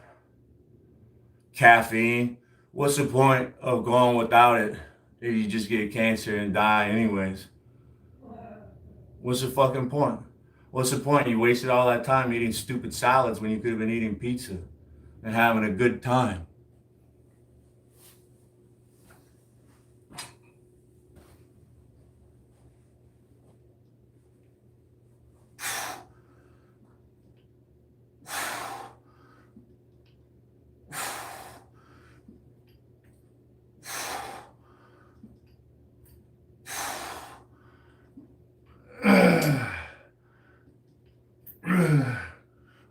caffeine? What's the point of going without it if you just get cancer and die anyways? What's the fucking point? What's the point? You wasted all that time eating stupid salads when you could have been eating pizza and having a good time.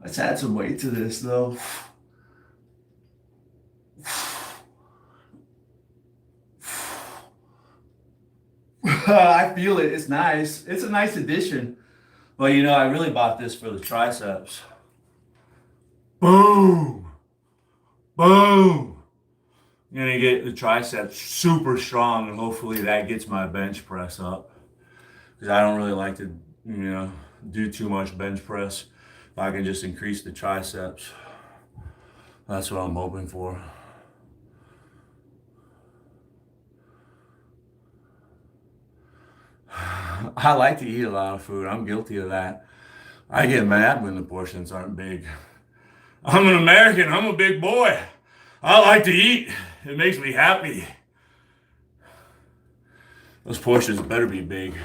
Let's add some weight to this though. I feel it. It's nice. It's a nice addition. But you know, I really bought this for the triceps. Boom! Boom! I'm gonna get the triceps super strong, and hopefully that gets my bench press up. Because I don't really like to, do too much bench press. If I can just increase the triceps, that's what I'm hoping for. I like to eat a lot of food. I'm guilty of that. I get mad when the portions aren't big. I'm an American. I'm a big boy. I like to eat. It makes me happy. Those portions better be big.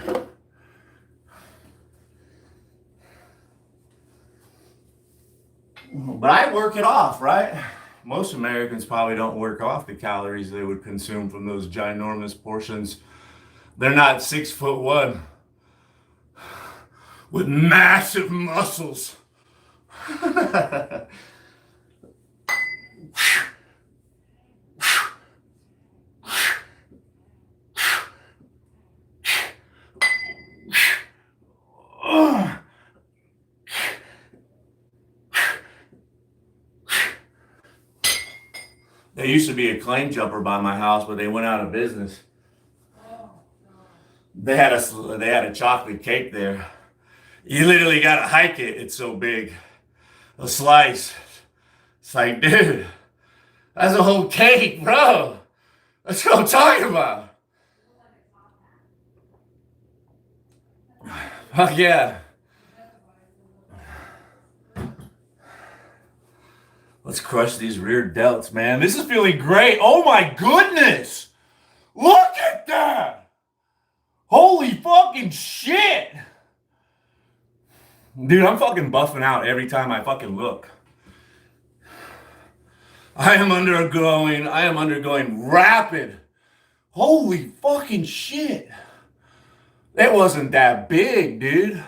But I work it off, right? Most Americans probably don't work off the calories they would consume from those ginormous portions. They're not 6'1" with massive muscles. There used to be a claim jumper by my house, but they went out of business. They had a chocolate cake there. You literally gotta hike it. It's so big. A slice. It's like, dude, that's a whole cake, bro. That's what I'm talking about. Fuck yeah. Let's crush these rear delts, man. This is feeling great. Oh my goodness. Look at that. Holy fucking shit. Dude, I'm fucking buffing out every time I fucking look. I am undergoing rapid. Holy fucking shit. It wasn't that big, dude.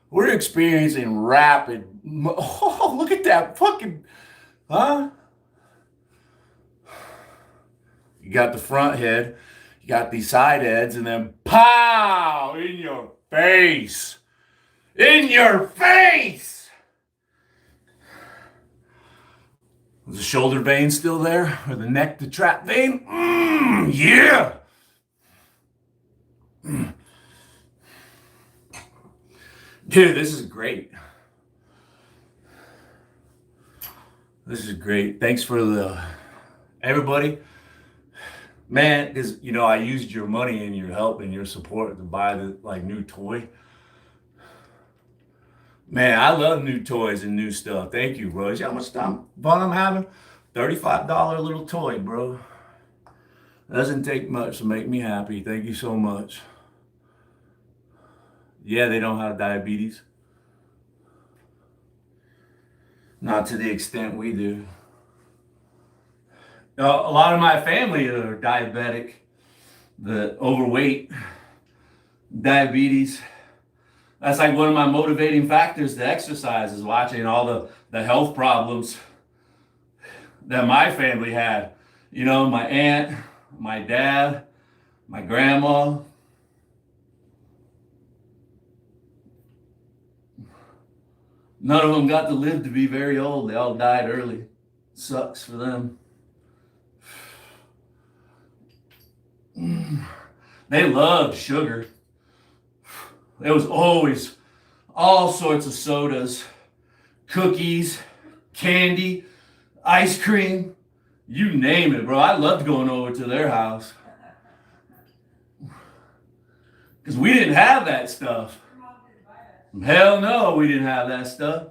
We're experiencing rapid. Oh, look at that fucking. Huh? You got the front head, you got these side heads, and then pow! In your face. In your face! Is the shoulder vein still there? Or the neck to trap vein? Yeah! Dude, this is great. This is great. Thanks for everybody. Man, because I used your money and your help and your support to buy the new toy. Man, I love new toys and new stuff. Thank you, bro. See how much fun I'm having? $35 little toy, bro. Doesn't take much to make me happy. Thank you so much. Yeah, they don't have diabetes. Not to the extent we do. A lot of my family are diabetic, the overweight, diabetes. That's like one of my motivating factors to exercise is watching all the health problems that my family had. My aunt, my dad, my grandma. None of them got to live to be very old. They all died early. Sucks for them. They loved sugar. There was always all sorts of sodas, cookies, candy, ice cream, you name it, bro. I loved going over to their house. Because we didn't have that stuff. Hell no, we didn't have that stuff.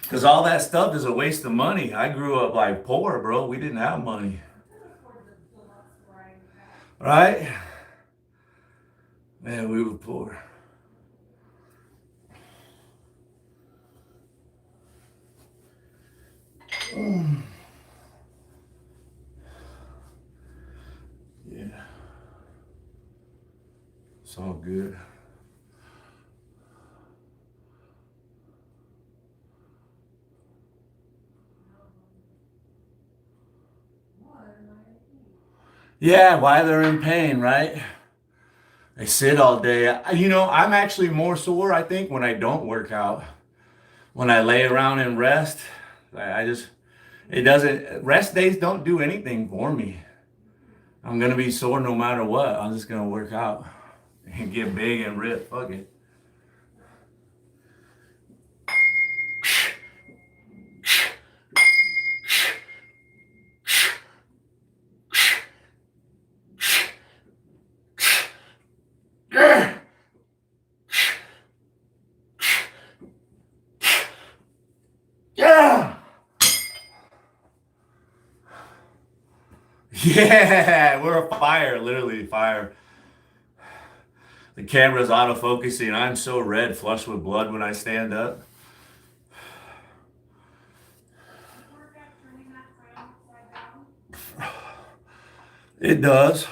Because all that stuff is a waste of money. I grew up like poor, bro. We didn't have money. Right? Man, we were poor. Yeah. It's all good. Yeah, why they're in pain, right? They sit all day. You know, I'm actually more sore, I think, when I don't work out. When I lay around and rest, it doesn't, rest days don't do anything for me. I'm going to be sore no matter what. I'm just going to work out and get big and rip. Fuck it. Yeah, we're a fire, literally fire. The camera's autofocusing. I'm so red, flushed with blood when I stand up. It does.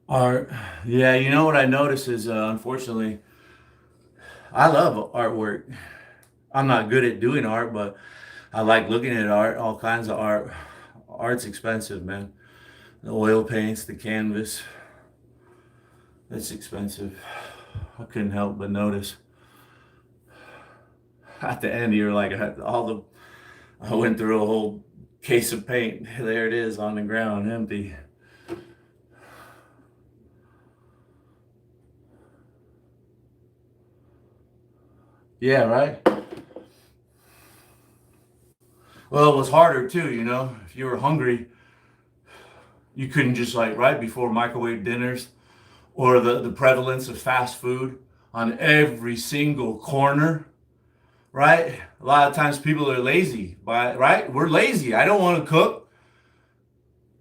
Art. Yeah, you know what I notice is, unfortunately, I love artwork. I'm not good at doing art, but I like looking at art, all kinds of art. Art's expensive, man. The oil paints, the canvas. It's expensive. I couldn't help but notice. At the end, you're like, I went through a whole case of paint. There it is on the ground, empty. Yeah, right? Well, it was harder too, you know. If you were hungry, you couldn't just like right before microwave dinners or the prevalence of fast food on every single corner, right? A lot of times people are lazy, right? We're lazy. I don't want to cook.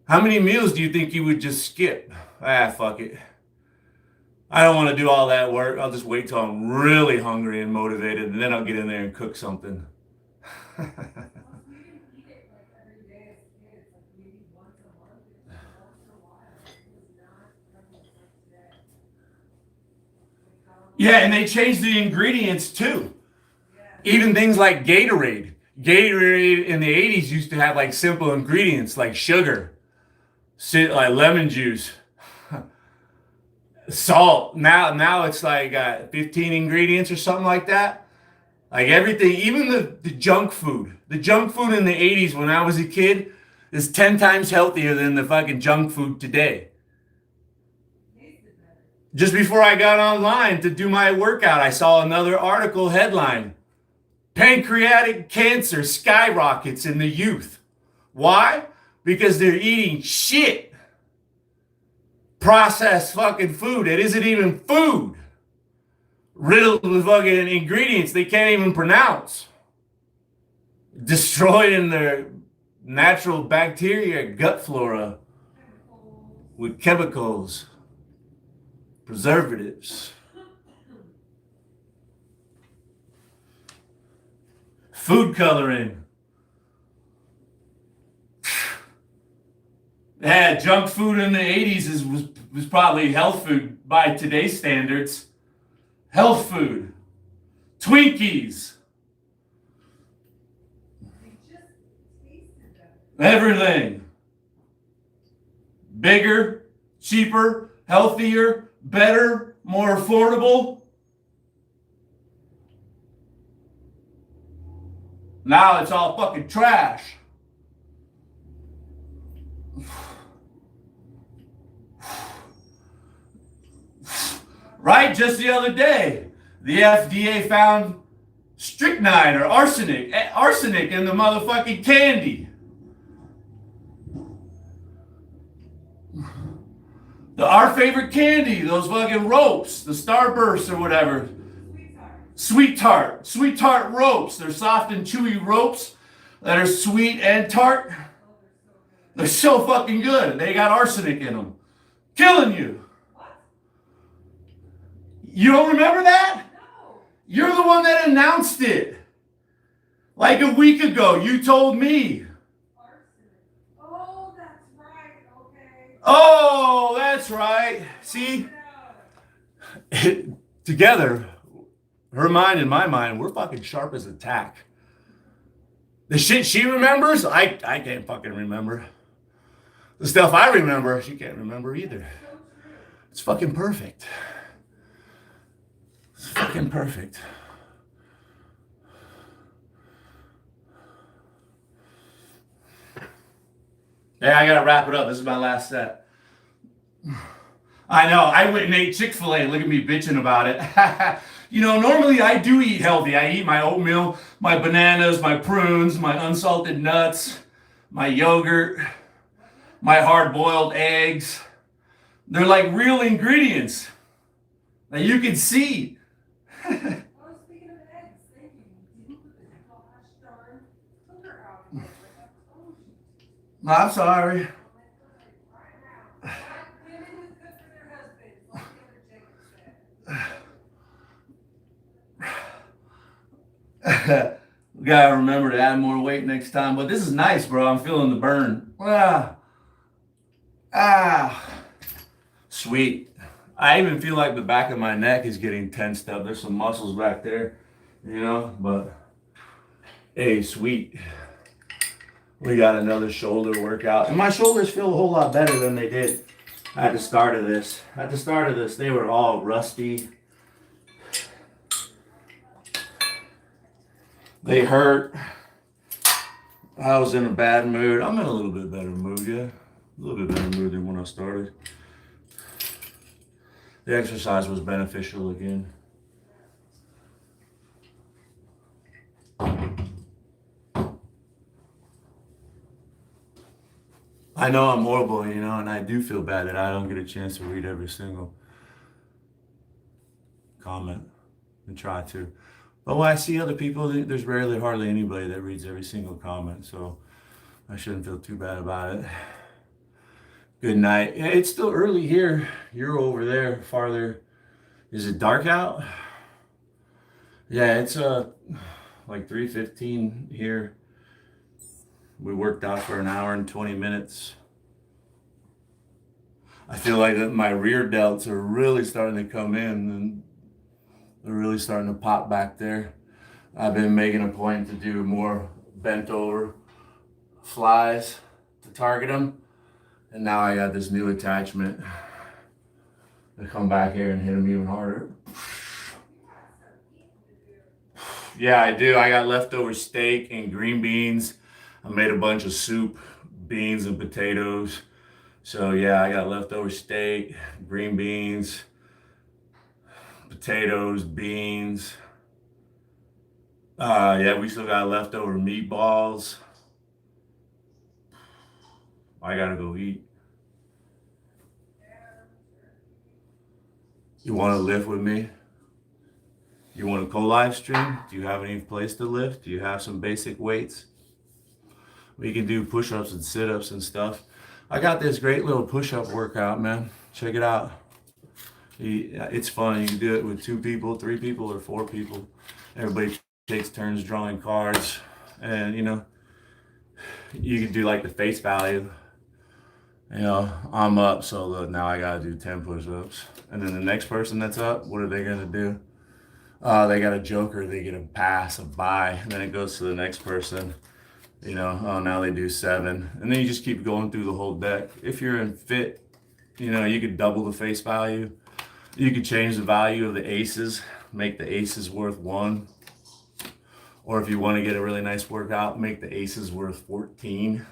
How many meals do you think you would just skip? Fuck it. I don't want to do all that work. I'll just wait till I'm really hungry and motivated, and then I'll get in there and cook something. Yeah, and they changed the ingredients too. Even things like Gatorade. Gatorade in the 80s used to have like simple ingredients like sugar, like lemon juice, salt. Now it's like 15 ingredients or something like that. Like everything, even the junk food. The junk food in the 80s when I was a kid is 10 times healthier than the fucking junk food today. Just before I got online to do my workout, I saw another article headline. Pancreatic cancer skyrockets in the youth. Why? Because they're eating shit. Processed fucking food. It isn't even food. Riddled with fucking ingredients they can't even pronounce. Destroying their natural bacteria, gut flora with chemicals, preservatives. Food coloring. Yeah, junk food in the 80s was probably health food by today's standards. Health food. Twinkies. Everything. Bigger, cheaper, healthier, better, more affordable. Now it's all fucking trash. Right? Just the other day, the FDA found strychnine or arsenic in the motherfucking candy. Our favorite candy, those fucking ropes, the Starbursts or whatever. Sweet tart ropes. They're soft and chewy ropes that are sweet and tart. They're so fucking good. They got arsenic in them. Killing you. You don't remember that? No. You're the one that announced it. Like a week ago, you told me. Oh, that's right. Okay. Oh, that's right. See? Together, her mind and my mind, we're fucking sharp as a tack. The shit she remembers, I can't fucking remember. The stuff I remember, she can't remember either. It's fucking perfect. It's fucking perfect. Yeah, I gotta wrap it up. This is my last set. I know, I went and ate Chick-fil-A. Look at me bitching about it. You know, normally I do eat healthy. I eat my oatmeal, my bananas, my prunes, my unsalted nuts, my yogurt, my hard-boiled eggs. They're like real ingredients that you can see. Oh, speaking of eggs, thank you. You didn't put the gosh darn cooker out again, like I told you. I'm sorry. Women who cook for their husbands, like the other Jacob said. We gotta remember to add more weight next time. But this is nice, bro. I'm feeling the burn. Sweet. I even feel like the back of my neck is getting tensed up. There's some muscles back there, you know, but hey, sweet. We got another shoulder workout. And my shoulders feel a whole lot better than they did at the start of this. At the start of this, they were all rusty. They hurt. I was in a bad mood. I'm in a little bit better mood, yeah. A little bit better mood than when I started. The exercise was beneficial again. I know I'm horrible, you know, and I do feel bad that I don't get a chance to read every single comment and try to. But when I see other people, there's hardly anybody that reads every single comment, so I shouldn't feel too bad about it. Good night. Yeah, it's still early here. You're over there, farther. Is it dark out? Yeah, it's like 3:15 here. We worked out for an hour and 20 minutes. I feel like that my rear delts are really starting to come in and they're really starting to pop back there. I've been making a point to do more bent over flies to target them. And now I got this new attachment to come back here and hit them even harder. Yeah, I do. I got leftover steak and green beans. I made a bunch of soup, beans and potatoes. So yeah, I got leftover steak, green beans, potatoes, beans. Yeah, we still got leftover meatballs. I gotta go eat. You want to lift with me? You want to co-live stream? Do you have any place to lift? Do you have some basic weights? We can do push-ups and sit-ups and stuff. I got this great little push-up workout, man. Check it out. It's fun. You can do it with 2 people, 3 people, or 4 people. Everybody takes turns drawing cards. And, you know, you can do like the face value. I'm up, so look, now I gotta do 10 push-ups. And then the next person that's up, what are they gonna do? They got a joker, they get a pass, a buy, and then it goes to the next person. Now they do 7. And then you just keep going through the whole deck. If you're in fit, you could double the face value. You could change the value of the aces, make the aces worth 1. Or if you want to get a really nice workout, make the aces worth 14,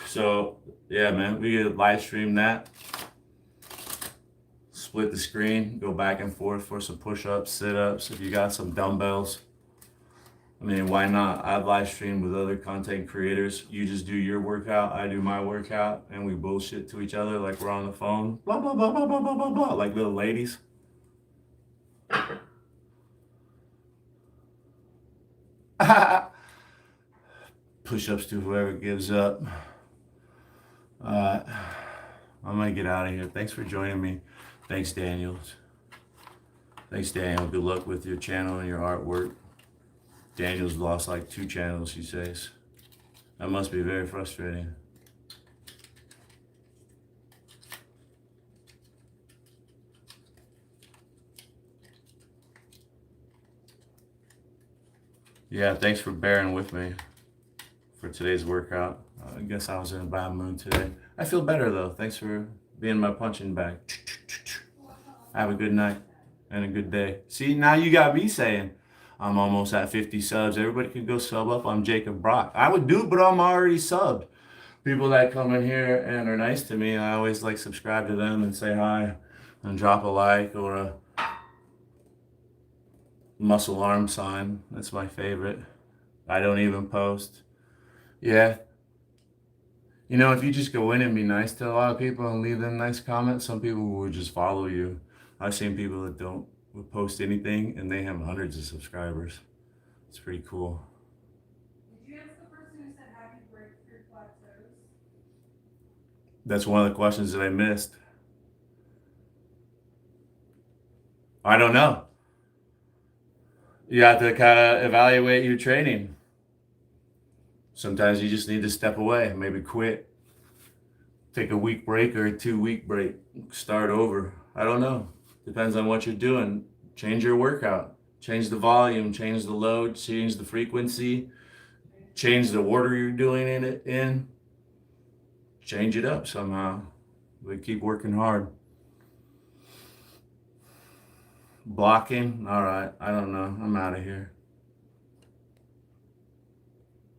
So, yeah, man, we could live stream that. Split the screen, go back and forth for some push-ups, sit-ups. If you got some dumbbells, I mean, why not? I've live streamed with other content creators. You just do your workout, I do my workout, and we bullshit to each other like we're on the phone. Blah, blah, blah, blah, blah, blah, blah, blah, like little ladies. Push-ups to whoever gives up. I'm gonna get out of here. Thanks for joining me. Thanks, Daniel. Thanks, Daniel. Good luck with your channel and your artwork. Daniel's lost like 2 channels, he says. That must be very frustrating. Yeah, thanks for bearing with me for today's workout. I guess I was in a bad mood today. I feel better though. Thanks for being my punching bag. Have a good night and a good day. See, now you got me saying I'm almost at 50 subs. Everybody can go sub up. I'm Jacob Brock. I would do, but I'm already subbed. People that come in here and are nice to me, I always like subscribe to them and say hi and drop a like or a muscle arm sign. That's my favorite. I don't even post. Yeah. If you just go in and be nice to a lot of people and leave them nice comments, some people will just follow you. I've seen people that don't post anything and they have hundreds of subscribers. It's pretty cool. Did you ask the person who said happy break for your flat toes? That's one of the questions that I missed. I don't know. You have to kind of evaluate your training. Sometimes you just need to step away, maybe quit. Take a week break or a 2-week break. Start over. I don't know. Depends on what you're doing. Change your workout. Change the volume, change the load, change the frequency, change the order you're doing it in. Change it up somehow. We keep working hard. Blocking? All right. I don't know. I'm out of here.